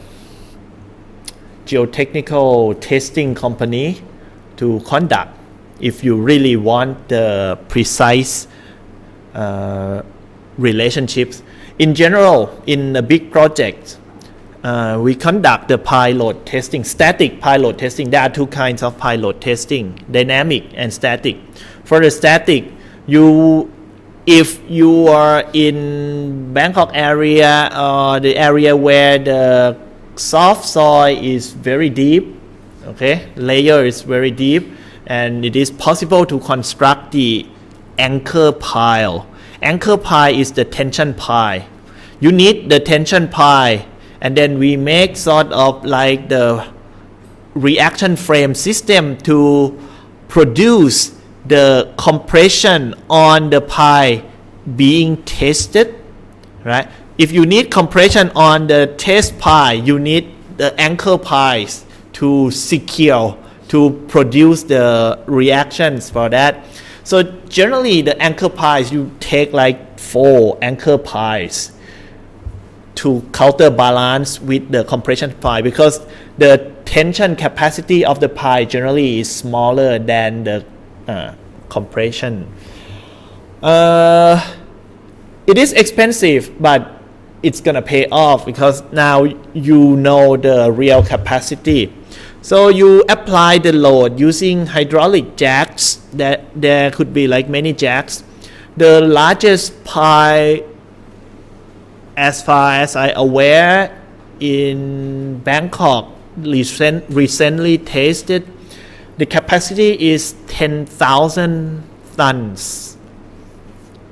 geotechnical testing company to conduct if you really want the precise relationships. In general, in a big project, we conduct the pi load testing, static pi load testing. There are two kinds of pi load testing, dynamic and static. For the static, if you are in Bangkok area or the area where the soft soil is very deep, okay, layer is very deep, and it is possible to construct the anchor pile. Anchor pile is the tension pile. You need the tension pile, and then we make sort of like the reaction frame system to produce the compression on the pile being tested, right? If you need compression on the test pile, you need the anchor piles to secure, to produce the reactions for that. So generally the anchor piles, you take like 4 anchor piles to counterbalance with the compression pile, because the tension capacity of the pile generally is smaller than the compression. It is expensive, but it's gonna pay off because now you know the real capacity. So you apply the load using hydraulic jacks. That there could be like many jacks. The largest pile, as far as I aware, in Bangkok recently tested, the capacity is 10,000 tons.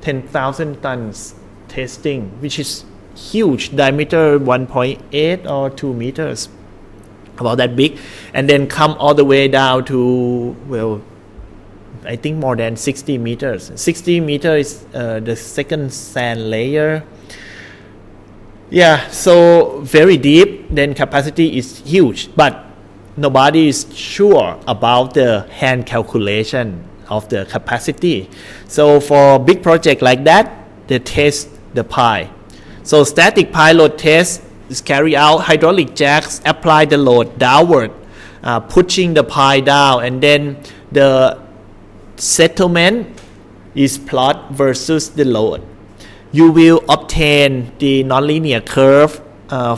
10,000 tons testing, which is huge, diameter 1.8 or 2 meters, about that big, and then come all the way down to, well, I think more than 60 meters. 60 meters is the second sand layer. Yeah, so very deep, then capacity is huge, but nobody is sure about the hand calculation of the capacity. So for big project like that, they test the pile. So static pile load test is carried out, hydraulic jacks apply the load downward, pushing the pile down, and then the settlement is plot versus the load. You will obtain the nonlinear curve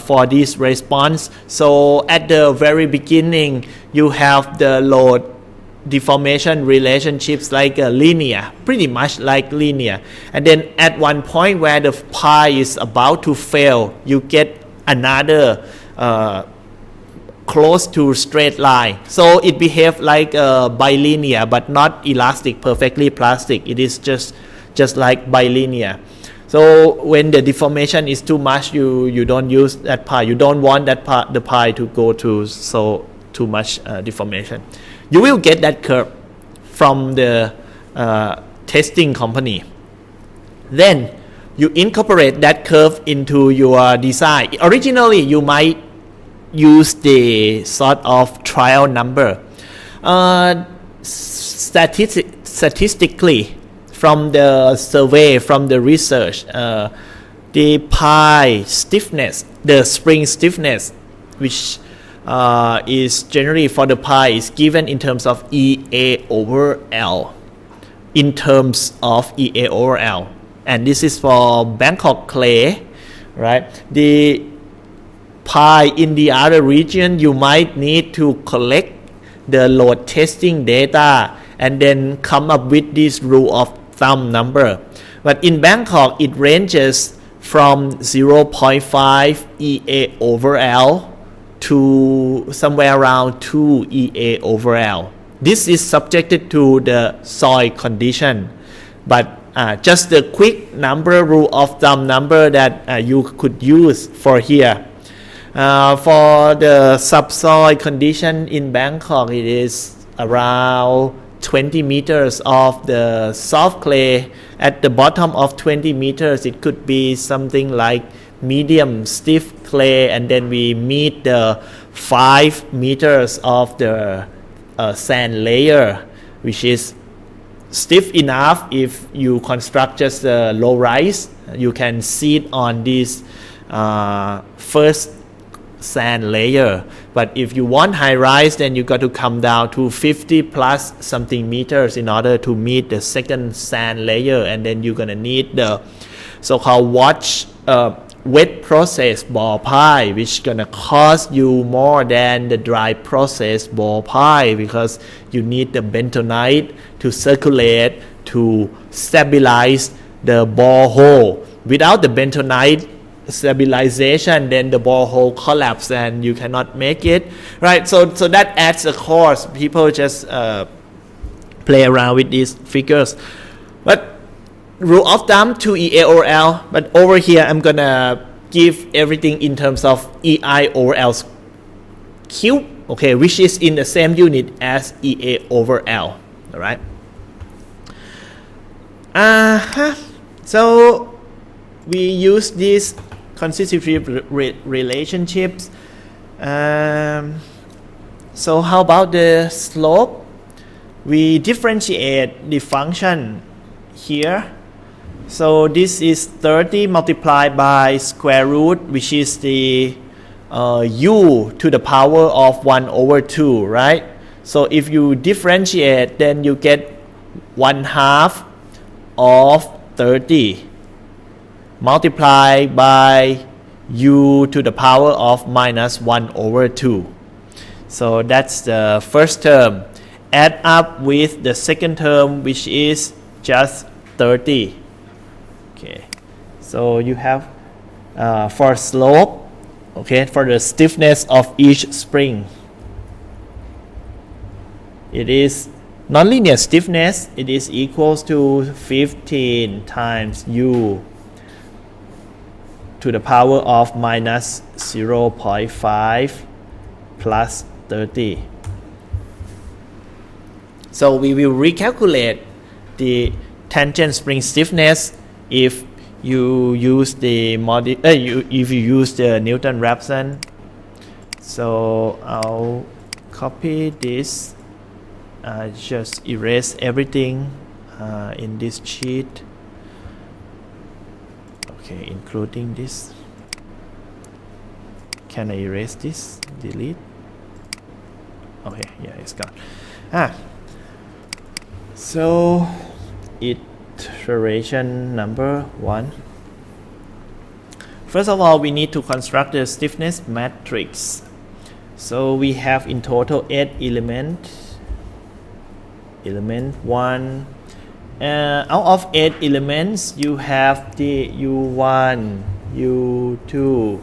for this response. So at the very beginning, you have the load deformation relationships like linear, pretty much like linear. And then at one point where the pile is about to fail, you get another close to straight line. So it behaves like bilinear, but not elastic, perfectly plastic. It is just like bilinear. So when the deformation is too much, you don't use that pile. You don't want that part, the pile to go to too much deformation. You will get that curve from the testing company. Then you incorporate that curve into your design. Originally, you might use the sort of trial number. Statistically, from the survey, from the research, the pi stiffness, the spring stiffness, which is generally for the pi, is given in terms of EA over L. In terms of EA over L. And this is for Bangkok clay, right? The pi in the other region, you might need to collect the load testing data and then come up with this rule of thumb number. But in Bangkok, it ranges from 0.5 EA over L to somewhere around 2 EA over L. This is subjected to the soil condition, but just the quick number, rule of thumb number that you could use for here. For the subsoil condition in Bangkok, it is around 20 meters of the soft clay. At the bottom of 20 meters, it could be something like medium stiff clay, and then we meet the 5 meters of the sand layer, which is stiff enough. If you construct just a low rise, you can sit on this first sand layer. But if you want high rise, then you got to come down to 50 plus something meters in order to meet the second sand layer, and then you're gonna need the so-called wet process ball pie, which gonna cost you more than the dry process ball pie, because you need the bentonite to circulate to stabilize the borehole. Without the bentonite stabilization, then the borehole collapse and you cannot make it, right? So that adds a cost. People just play around with these figures, but rule of thumb 2 EA over L. But over here I'm gonna give everything in terms of EI over L cube, okay, which is in the same unit as EA over L. All right. So we use these constitutive relationships. So how about the slope? We differentiate the function here. So this is 30 multiplied by square root, which is the u to the power of 1 over 2, right? So if you differentiate, then you get 1/2 of 30 multiplied by u to the power of minus 1 over 2. So that's the first term. Add up with the second term, which is just 30. Okay, so you have for slope, okay, for the stiffness of each spring, it is nonlinear stiffness. It is equals to 15 times u to the power of minus 0.5 plus 30. So we will recalculate the tangent spring stiffness if you use the if you use the Newton-Raphson. So I'll copy this, just erase everything in this sheet, okay, including this. Can I erase this? Delete. Okay, yeah, it's gone. So iteration number 1. First of all, we need to construct the stiffness matrix. So we have in total 8 elements. Element 1. Out of 8 elements, you have the U1, U2,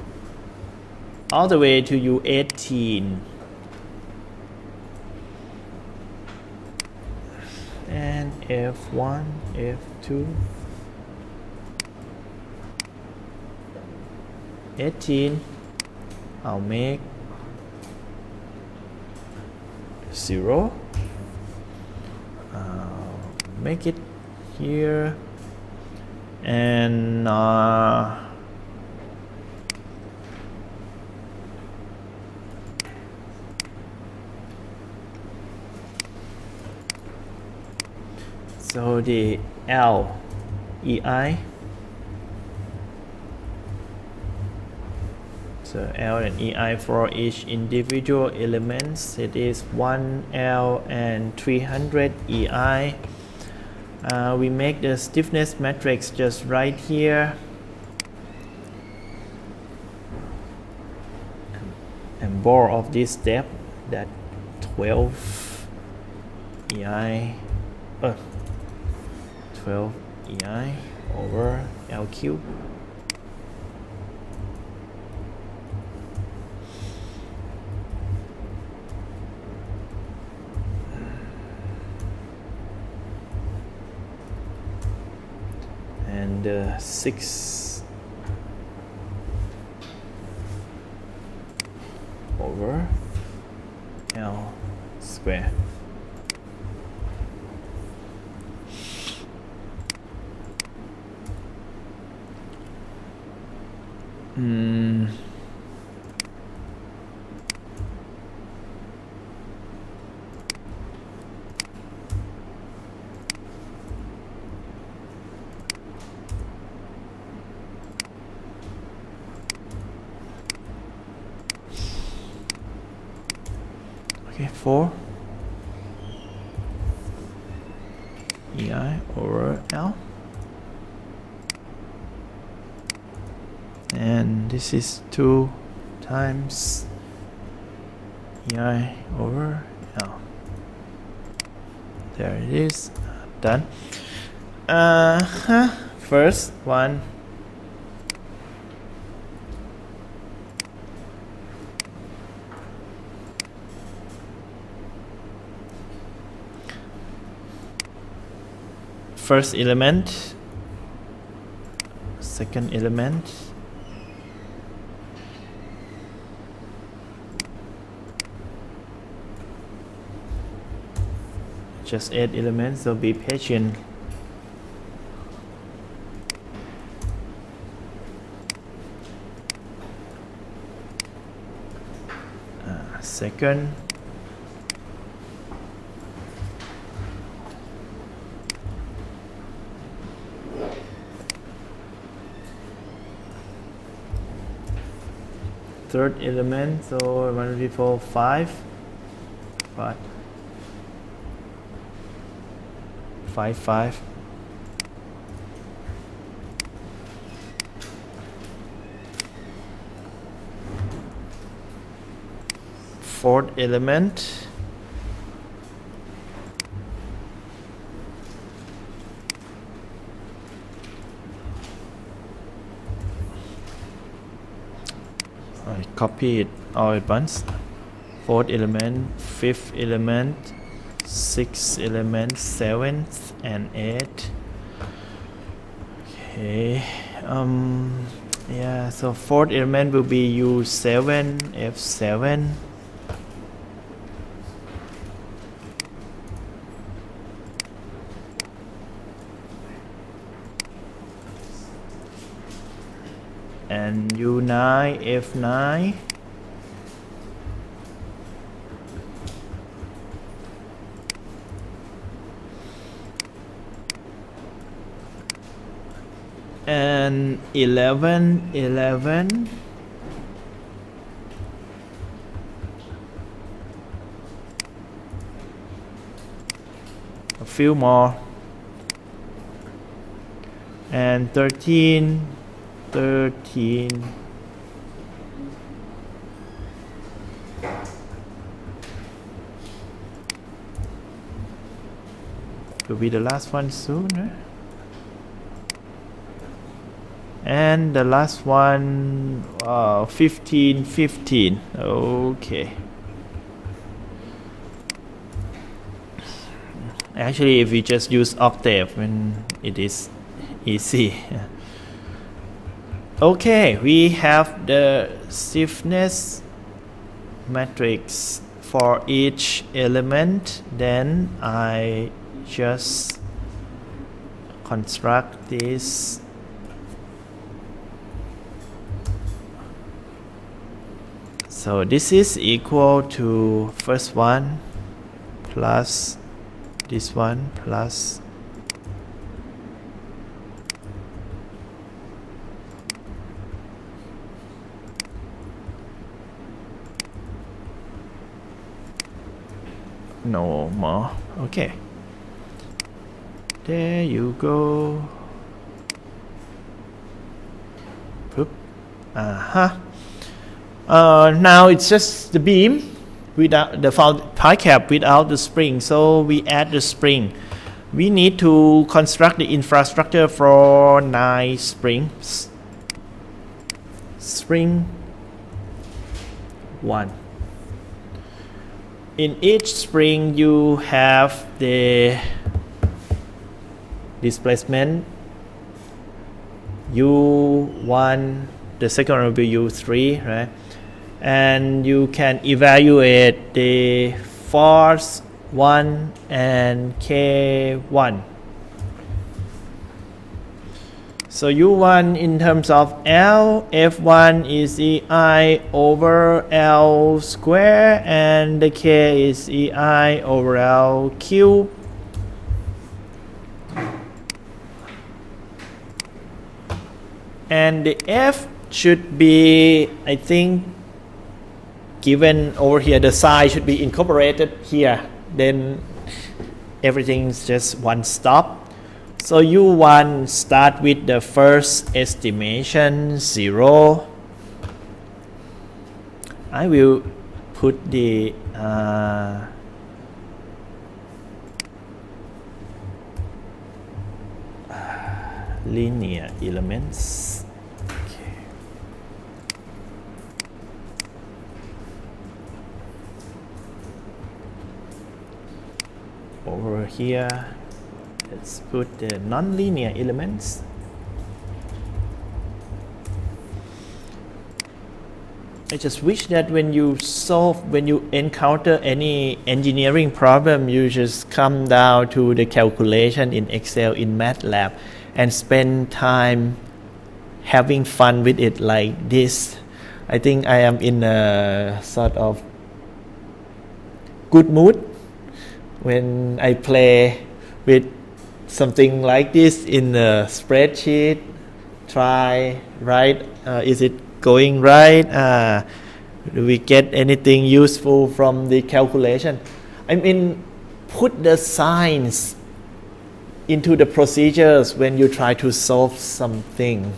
all the way to U18. And F1, F2, 18. I'll make 0. Make it here, and So the L, EI. So L and EI for each individual elements, it is 1 L and 300 EI. We make the stiffness matrix just right here. And more of this step, that 12 EI, 12 EI over L cube. And 6 over L square. Okay, 4 EI over L. And this is 2 times EI over L. There it is. Done. First one. First element, second element, just 8 elements, so be patient. Second, third element, so 1, 2, 3, 4, 5, 5. Fourth element, I copy it all at once. Fourth element, fifth element, sixth element, seventh and eighth. Okay. Yeah, so fourth element will be U7, F7. And U9, F9. And 11, 11. A few more. And 13, 13. Will be the last one soon, eh? And the last one, 15, 15. Okay. Actually, if we just use octave, then it is easy. Okay, we have the stiffness matrix for each element. Then I just construct this so this is equal to first one plus this one plus no more. Okay, there you go. Oop. Now it's just the beam without the pi cap without the spring, so we add the spring. We need to construct the infrastructure for 9 springs. Spring 1. In each spring you have the displacement U1, the second one will be U3, right? And you can evaluate the force 1 and K1. So U1 in terms of L, F1 is EI over L square, and the K is EI over L cube. And the F should be, I think, given over here, the psi should be incorporated here. Then everything's just one stop. So U1 start with the first estimation 0. I will put the linear elements. Okay. Over here, let's put the nonlinear elements. I just wish that when you encounter any engineering problem, you just come down to the calculation in Excel, in MATLAB, and spend time having fun with it like this. I think I am in a sort of good mood when I play with something like this in a spreadsheet. Try, right? Is it going right? Do we get anything useful from the calculation? I mean, put the signs into the procedures when you try to solve something.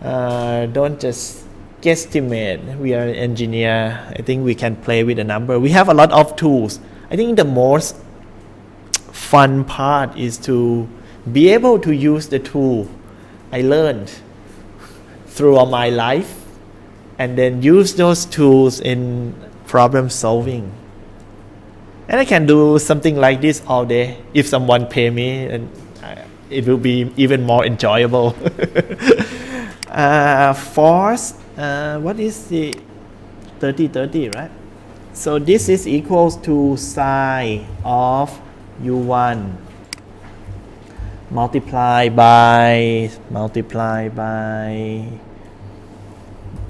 Don't just guesstimate. We are an engineer. I think we can play with a number. We have a lot of tools. I think the most fun part is to be able to use the tool I learned throughout my life, and then use those tools in problem solving. And I can do something like this all day. If someone pay me, and it will be even more enjoyable. Force, what is the 30, right? So this is equals to psi of U1 multiply by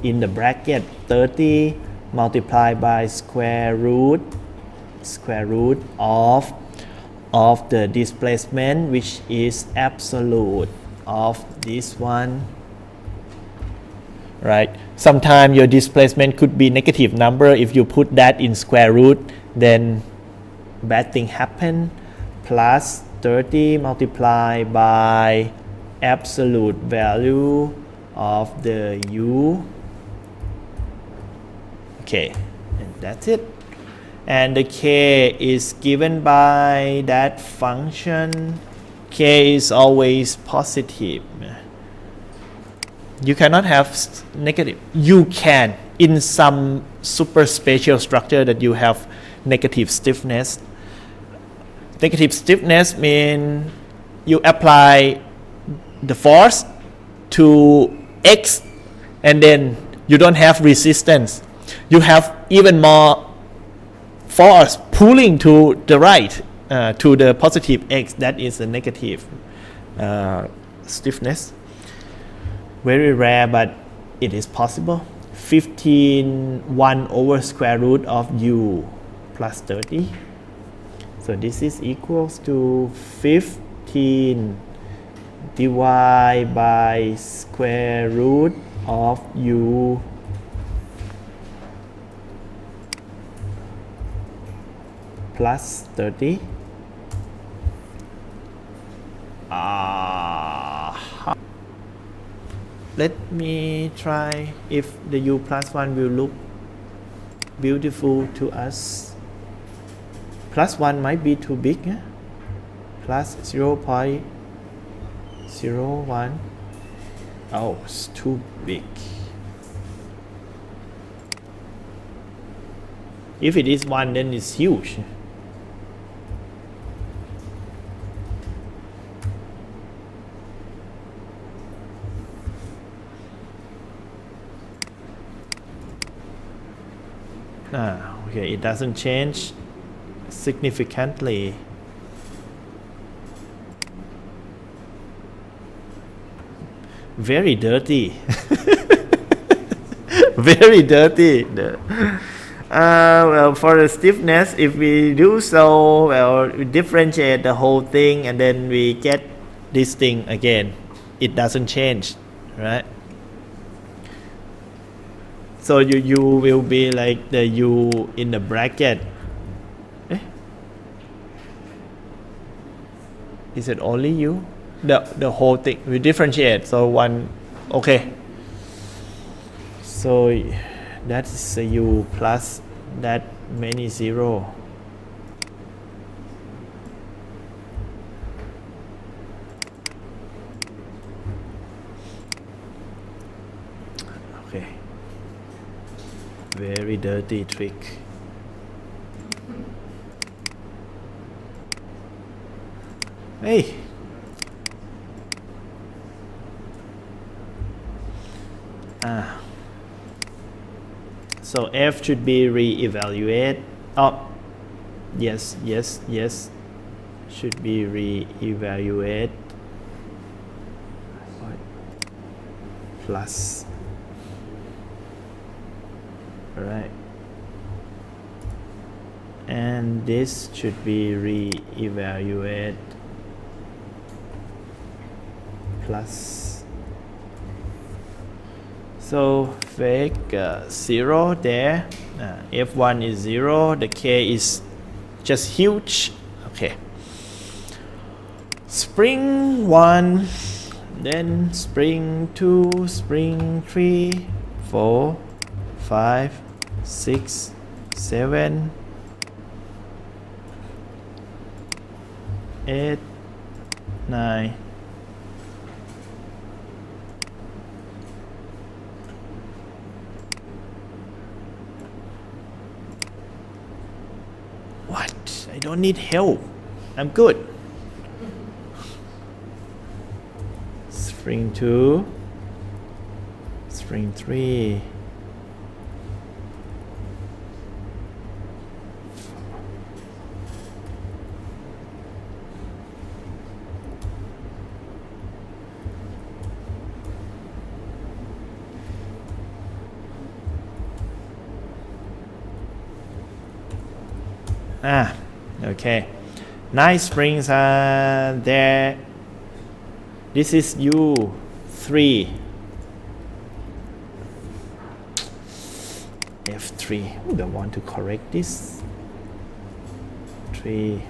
in the bracket 30 multiplied by square root of the displacement, which is absolute of this one, right? Sometimes your displacement could be negative number. If you put that in square root, then bad thing happen. Plus 30 multiplied by absolute value of the u. Okay, and that's it. And the k is given by that function. K is always positive. You cannot have negative. You can in some super special structure that you have negative stiffness. Negative stiffness means you apply the force to X and then you don't have resistance. You have even more force pulling to the right, to the positive X. That is a negative stiffness. Very rare, but it is possible. 1 over square root of u plus 30. So this is equals to 15 divided by square root of u plus 30. Let me try if the u plus 1 will look beautiful to us. Plus 1 might be too big. Plus 0.01. Oh, it's too big. If it is 1, then it's huge. Okay, it doesn't change significantly. Very dirty. Very dirty. Well, for the stiffness, if we do so, well, we differentiate the whole thing and then we get this thing again. It doesn't change, right? So you will be like the u in the bracket. Is it only u? The whole thing we differentiate. So one, okay. So that is a u plus that many zero. Okay. Very dirty trick. Hey. So F should be re-evaluate. Oh, yes. Should be re-evaluate. Plus. Alright. And this should be re-evaluate. Plus. So fake 0 there. F1 is 0. The K is just huge. Okay. Spring 1, then spring 2, spring 3, 4, 5, 6, 7, 8, 9. What? I don't need help. I'm good. Spring 2, spring 3. Okay. 9 springs are there. This is U3. F3. I don't want to correct this. 3.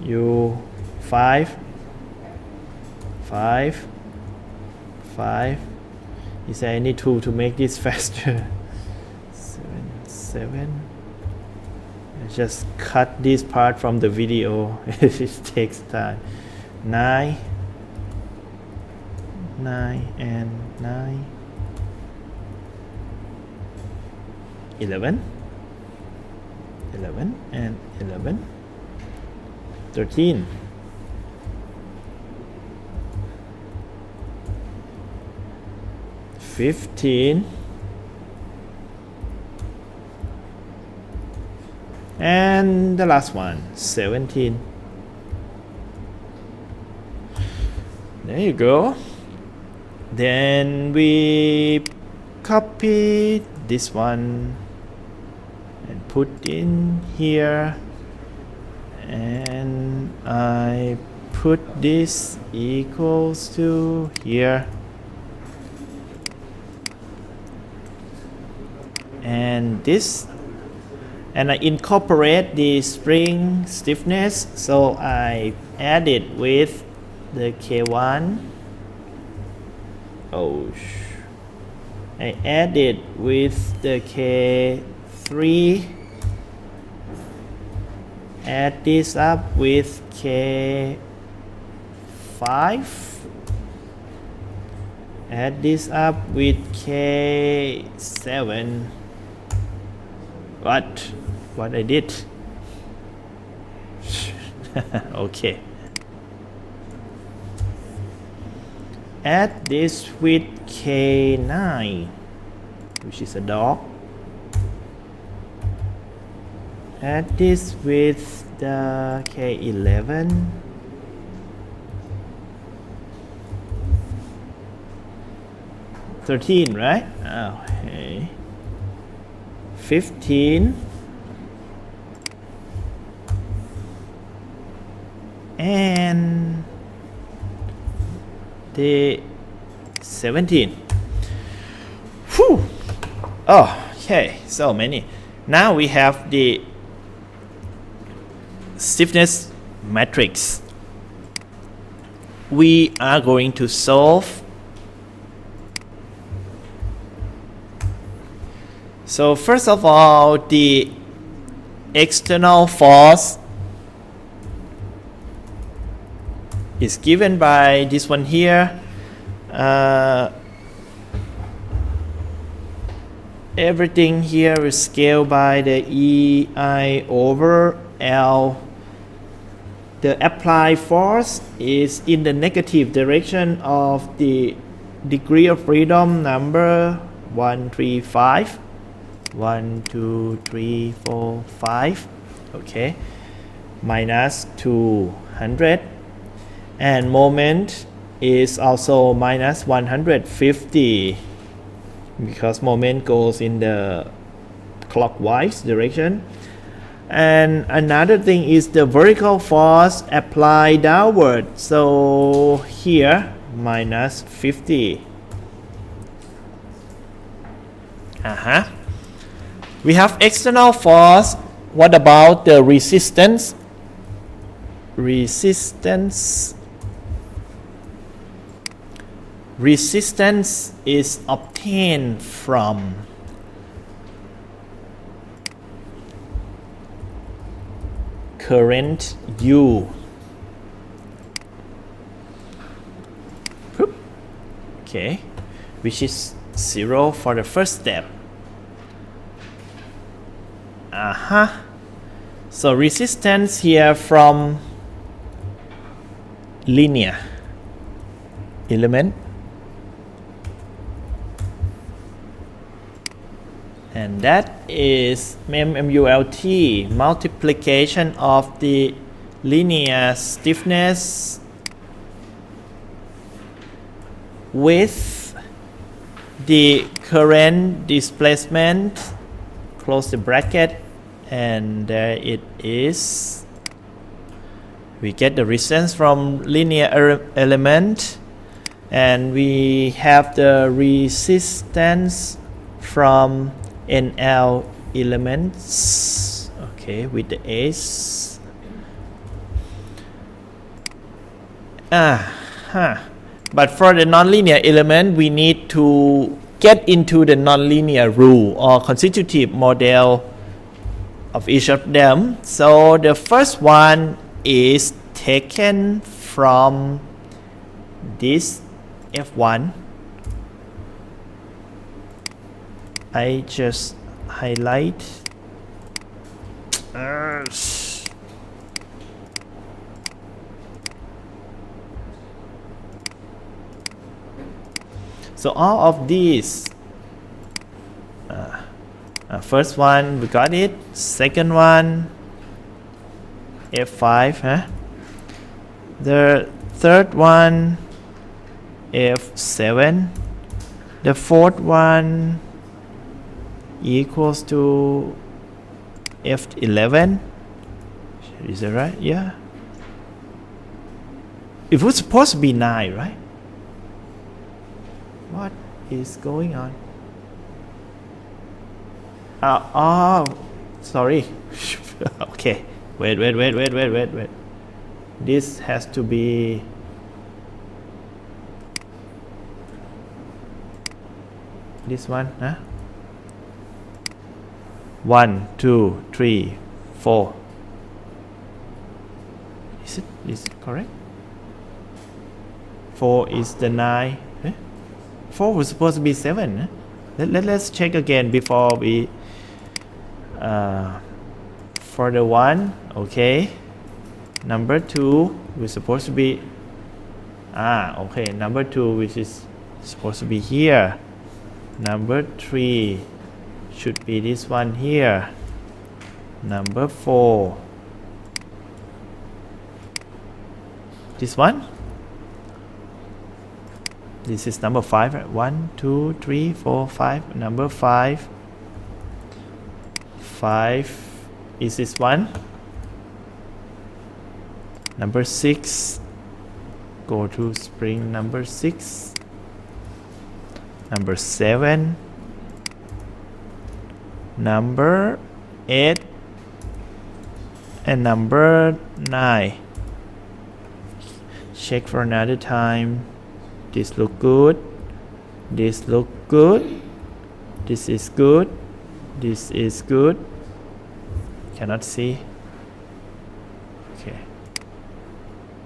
U5. 5. 5. Is there any tool to make this faster? 7. Just cut this part from the video. It takes time. 9 and 9. 11 and 11. 13. 15. And the last one, 17. There you go. Then we copy this one and put in here, and I put this equals to here, and this and I incorporate the spring stiffness, so I add it with the K1. I add it with the K3, add this up with K5, add this up with K7. What I did? Okay. Add this with K9, which is a dog. Add this with the K11. $13, right? Okay. 15. And the 17. Whew. Oh, okay, so many. Now we have the stiffness matrix. We are going to solve. So first of all, the external force is given by this one here. Everything here is scaled by the EI over L. The applied force is in the negative direction of the degree of freedom number 135. 1, 2, 3, 4, 5. Okay. Minus 200. And moment is also minus 150 because moment goes in the clockwise direction. And another thing is the vertical force applied downward. So here minus 50. We have external force. What about the resistance? Resistance is obtained from current U. Okay, which is 0 for the first step. So resistance here from linear element, and that is MMULT, multiplication of the linear stiffness with the current displacement, close the bracket, and there it is. We get the resistance from linear element, and we have the resistance from NL elements, okay, with the S. But for the nonlinear element, we need to get into the nonlinear rule or constitutive model of each of them. So the first one is taken from this F1. I just highlight. So all of these, first one we got it, second one F5, the third one F7, the fourth one equals to F11. Is that right? Yeah. It was supposed to be 9, right? What is going on? sorry. Okay, wait. This has to be this one, huh? 1, 2, 3, 4. Is it correct? 4 is the 9. 4 was supposed to be 7. Huh? Let's check again before we for the 1, okay. Number 2 was supposed to be okay, number 2 which is supposed to be here. Number 3 should be this one here. Number 4, this one. This is number 5, right? 1, 2, 3, 4, 5. Number 5. 5 is this one. Number 6. Go to spring number 6. Number 7. Number 8. And number 9. Check for another time. This look good. This look good. This is good. This is good. Cannot see.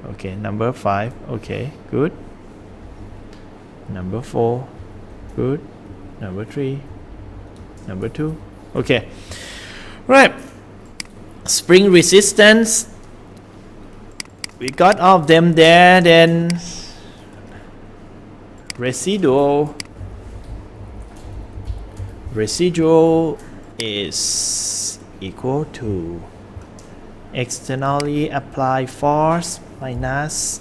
Okay, number 5. Okay, good. Number 4. Good. Number 3. Number 2. Okay. Right. Spring resistance. We got all of them there. Then residual is equal to externally applied force minus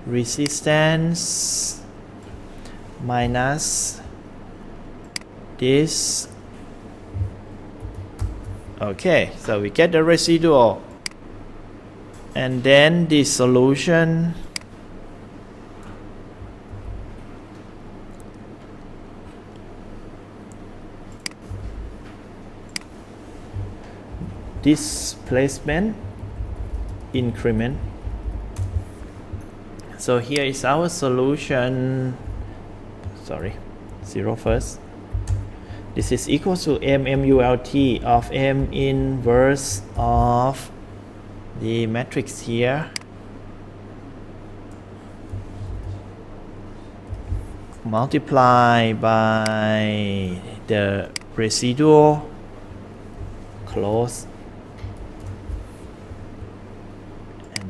resistance minus this. Okay, so we get the residual, and then the solution displacement increment. So here is our solution. Sorry, 0 first. This is equal to mmult of m inverse of the matrix here multiplied by the residual, close.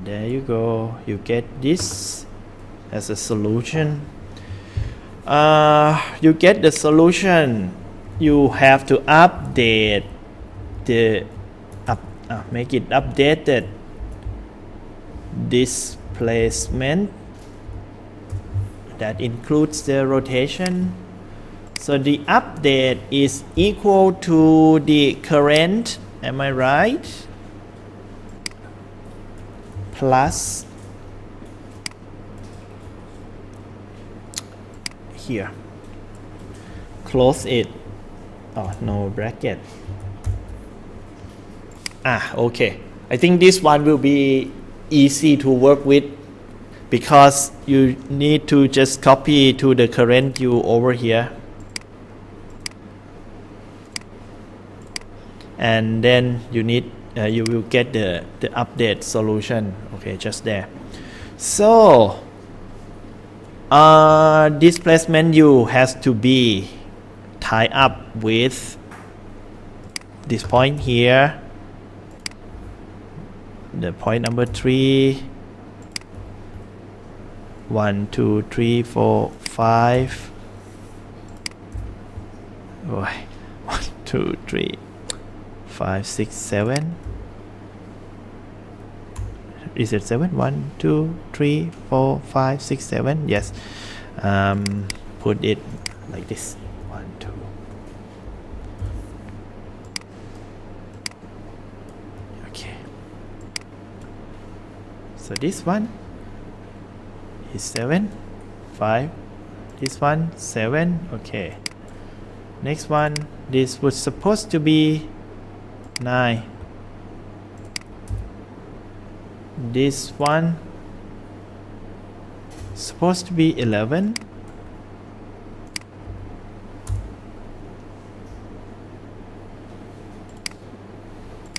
There you go. You get this as a solution. You get the solution. You have to update the make it updated displacement that includes the rotation. So the update is equal to the current. Am I right? Plus here, close it. Oh, no bracket. Okay, I think this one will be easy to work with because you need to just copy to the current you over here, and then you need you will get the update solution. Okay, just there. So displacement U has to be tied up with this point here, the point number 3. 1, 2, 3, 4, 5. 1, 2, 3, 5, 6, 7. Is it 7? 1, 2, 3, 4, 5, 6, 7. Yes. Put it like this. 1, 2. Okay. So this one is 7, 5. This one 7. Okay. Next one. This was supposed to be 9. This one supposed to be 11.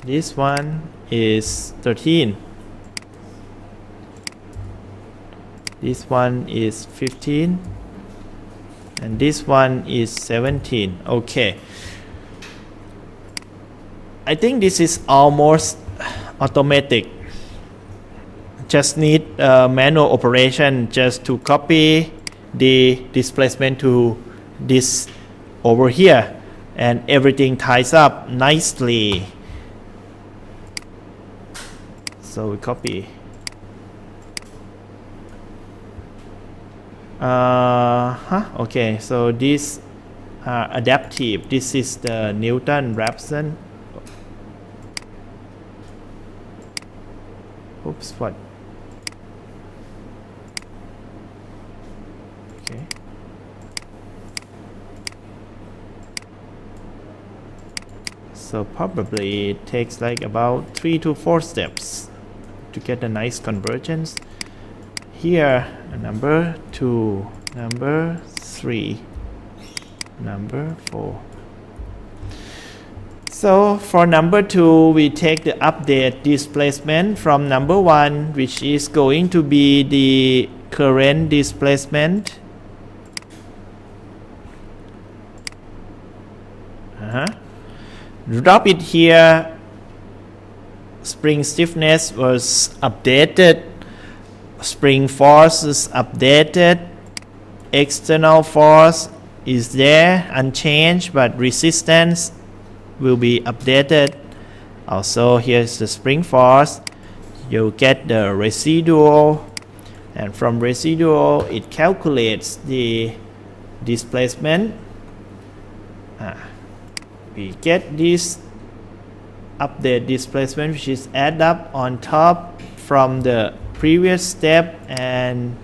This one is 13. This one is 15. And this one is 17. Okay. I think this is almost automatic. Just need manual operation just to copy the displacement to this over here, and everything ties up nicely. So we copy. Okay, so this adaptive. This is the Newton-Raphson. Oops, what? Okay. So probably it takes like about 3 to 4 steps to get a nice convergence. Here, number 2, number 3, number 4. So for number 2, we take the update displacement from number 1, which is going to be the current displacement. Drop it here. Spring stiffness was updated. Spring force is updated. External force is there unchanged, but resistance will be updated. Also, here's the spring force. You get the residual, and from residual it calculates the displacement. We get this update displacement, which is add up on top from the previous step and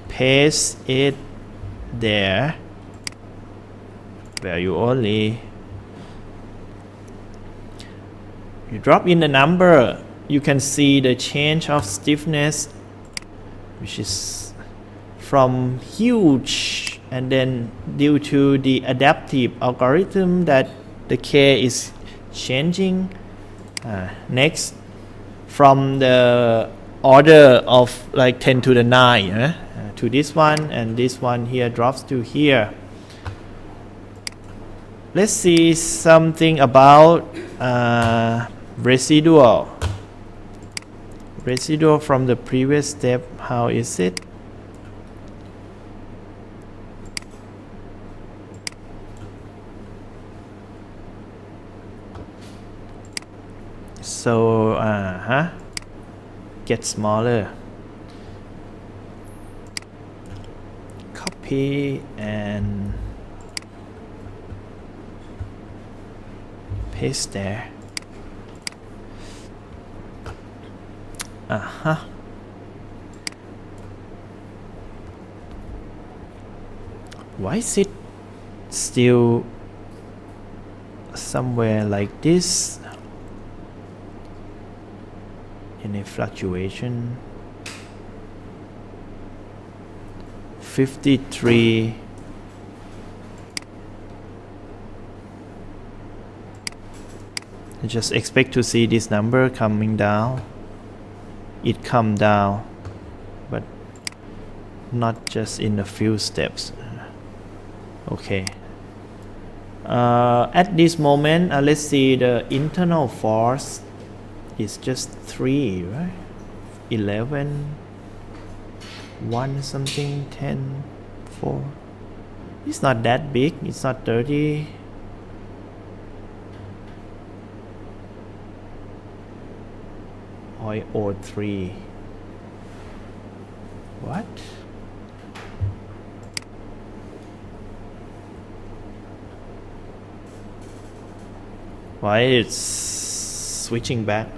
paste it there. Value only. You drop in the number, you can see the change of stiffness, which is from huge, and then due to the adaptive algorithm that the K is changing. Next, from the order of like 10 to the 9 to this one, and this one here drops to here. Let's see something about residual from the previous step. How is it? So get smaller. Copy and paste there. Why is it still somewhere like this in a fluctuation? 53. I just expect to see this number coming down. It come down, but not just in a few steps. Okay. At this moment, let's see the internal force is just 3, right? 11, 1 something, 10, 4. It's not that big. It's not 30. Or 3. What? Why it's switching back?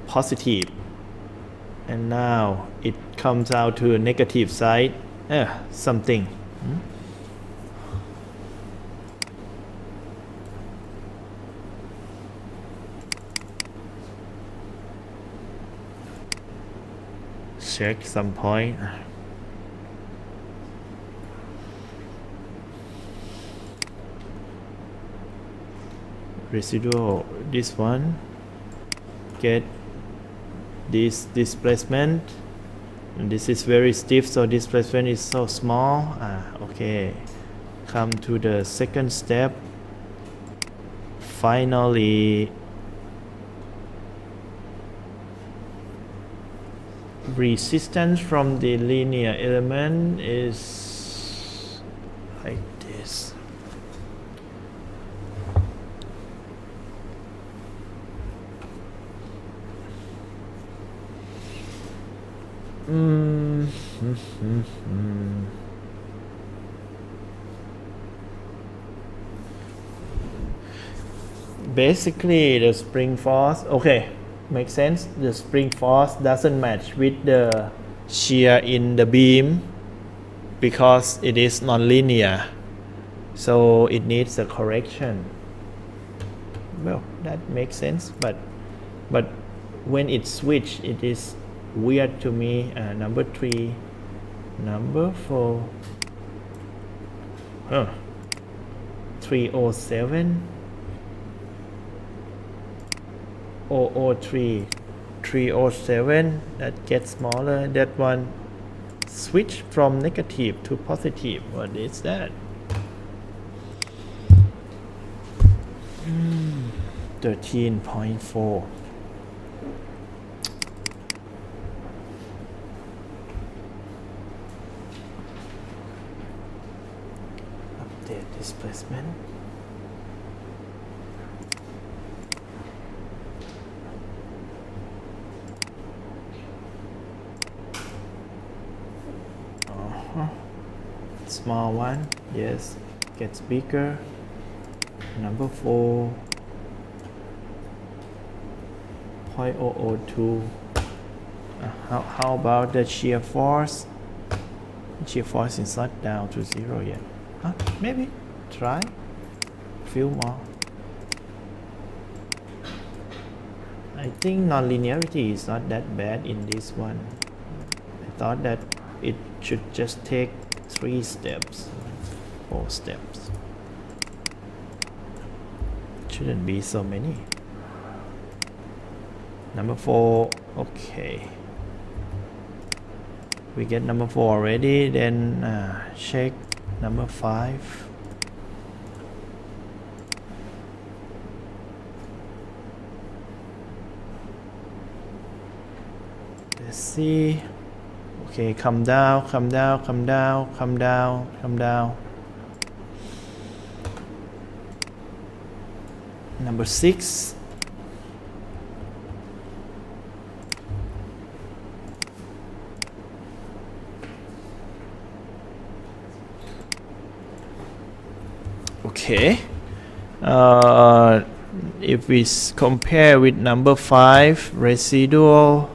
Positive, and now it comes out to a negative side. Something. check some point. Residual, this one get this displacement, and this is very stiff, so displacement is so small. Okay, come to the second step. Finally, resistance from the linear element is like this. Basically, the spring force, okay, makes sense. The spring force doesn't match with the shear in the beam because it is nonlinear, so it needs a correction. Well, that makes sense, but when it switch, it is weird to me. Number 3, number 4, 307, 003, 307, that gets smaller. That one switch from negative to positive. What is that? 13.4. Update displacement. Small one, yes, gets bigger. Number 4, 0.002. How about the shear force? Shear force is not down to 0 yet. Maybe try few more. I think nonlinearity is not that bad in this one. I thought that it should just take 3 steps, 4 steps. Shouldn't be so many. Number 4, okay. We get number 4 already, then check number 5. Let's see. Okay, come down, come down, come down, come down, come down. Number 6. Okay. If we compare with number 5, residual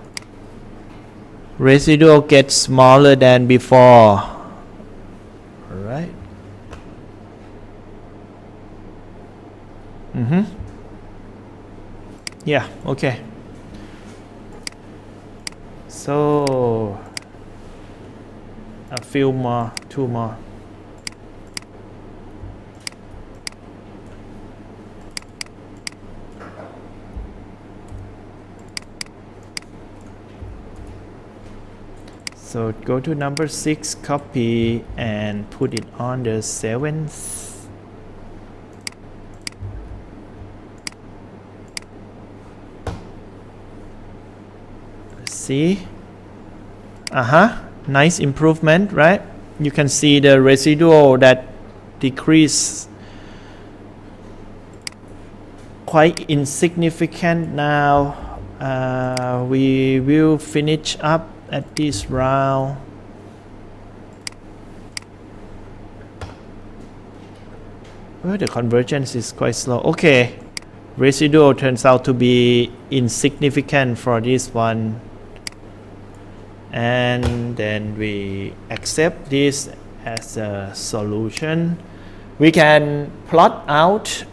gets smaller than before. All right. Yeah, okay. So a few more, 2 more. So go to number 6, copy and put it on the 7th. Let's see. Nice improvement, right? You can see the residual that decrease quite insignificant now. We will finish up at this round. The convergence is quite slow. Okay, residual turns out to be insignificant for this one, and then we accept this as a solution. We can plot out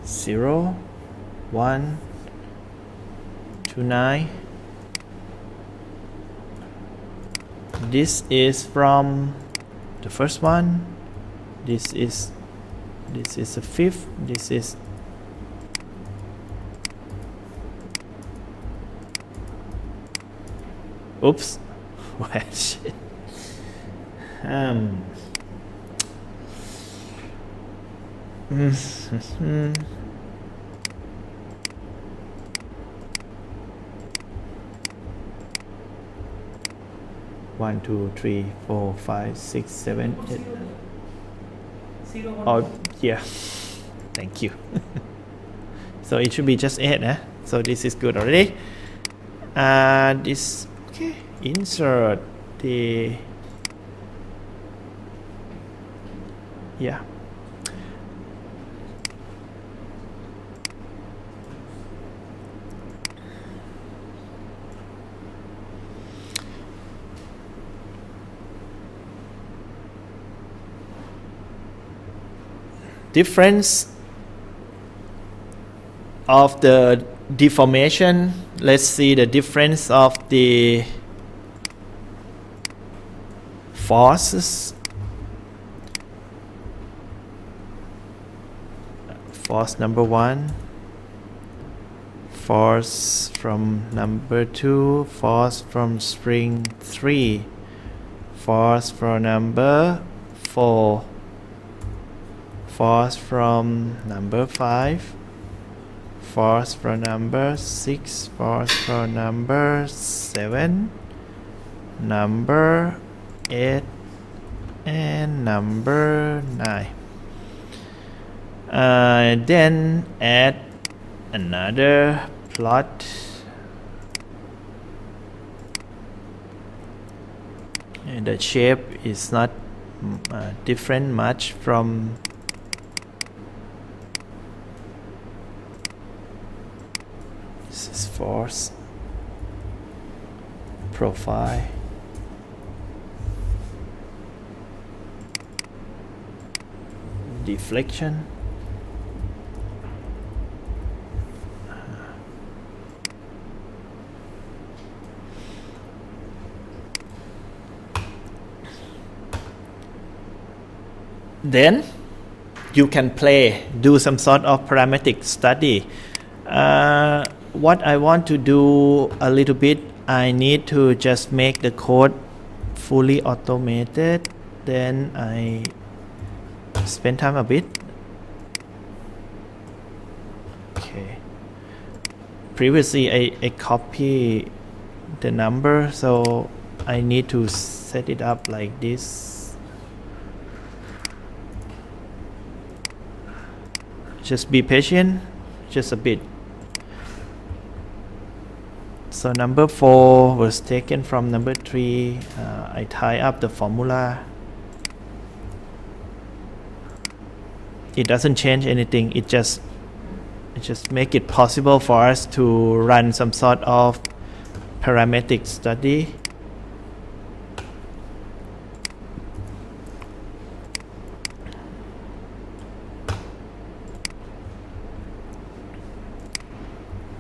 0, 1, to 9. This is from the first one. This is the fifth. This is oops. Well, shit. 1, 2, 3, 4, 5, 6, 7, 8. Zero, one, Oh, yeah. Thank you. So it should be just 8, eh? So this is good already. This, okay. Insert the, yeah. Difference of the deformation. Let's see the difference of the forces. Force number 1, force from number 2, force from spring 3, force from number 4, force from number 5, force from number 6, force from number 7, number 8, and number 9. Then add another plot. And the shape is not different much from this is force, profile, deflection, then you can do some sort of parametric study. What I want to do a little bit, I need to just make the code fully automated. Then I spend time a bit. Okay. Previously I copy the number, so I need to set it up like this. Just be patient, just a bit. So number 4 was taken from number 3. I tie up the formula. It doesn't change anything. It just make it possible for us to run some sort of parametric study.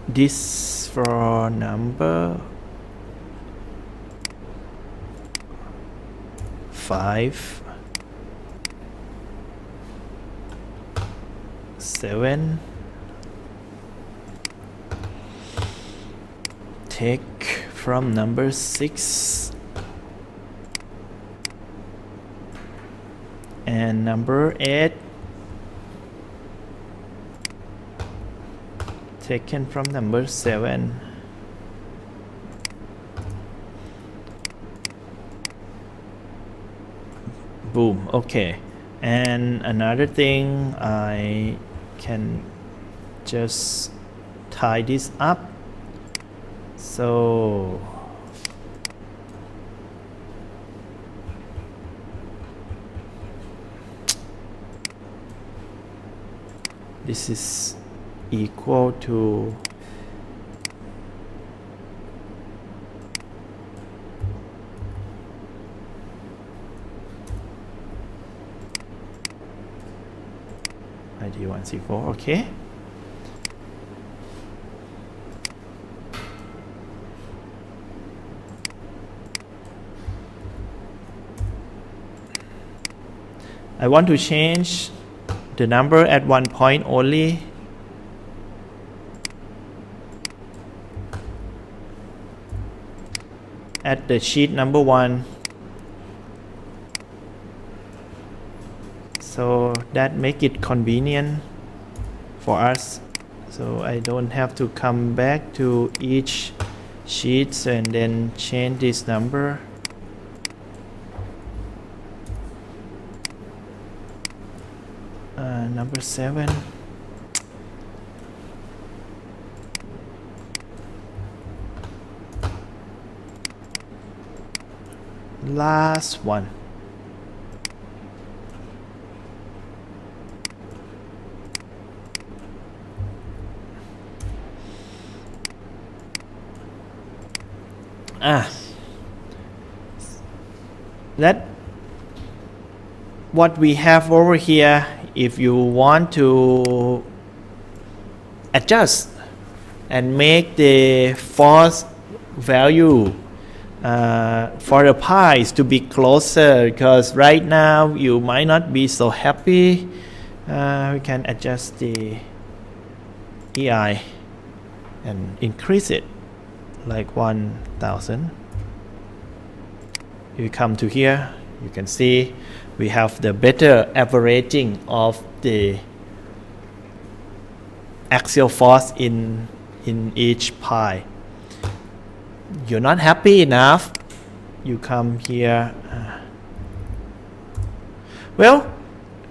This for number 5, 7. Take from number 6 and number 8. Taken from number 7. Boom. Okay. And another thing, I can just tie this up. So this is equal to ID 1C4. Okay. I want to change the number at one point only. At the sheet number 1, so that make it convenient for us, so I don't have to come back to each sheets and then change this number. Number 7. Last one. That what we have over here. If you want to adjust and make the false value for the pies to be closer, because right now you might not be so happy, we can adjust the EI and increase it like 1000. You come to here, you can see we have the better averaging of the axial force in each pie. You're not happy enough, you come here. Well,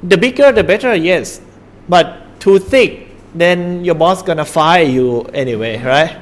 the bigger the better, yes, but too thick, then your boss gonna fire you anyway, right?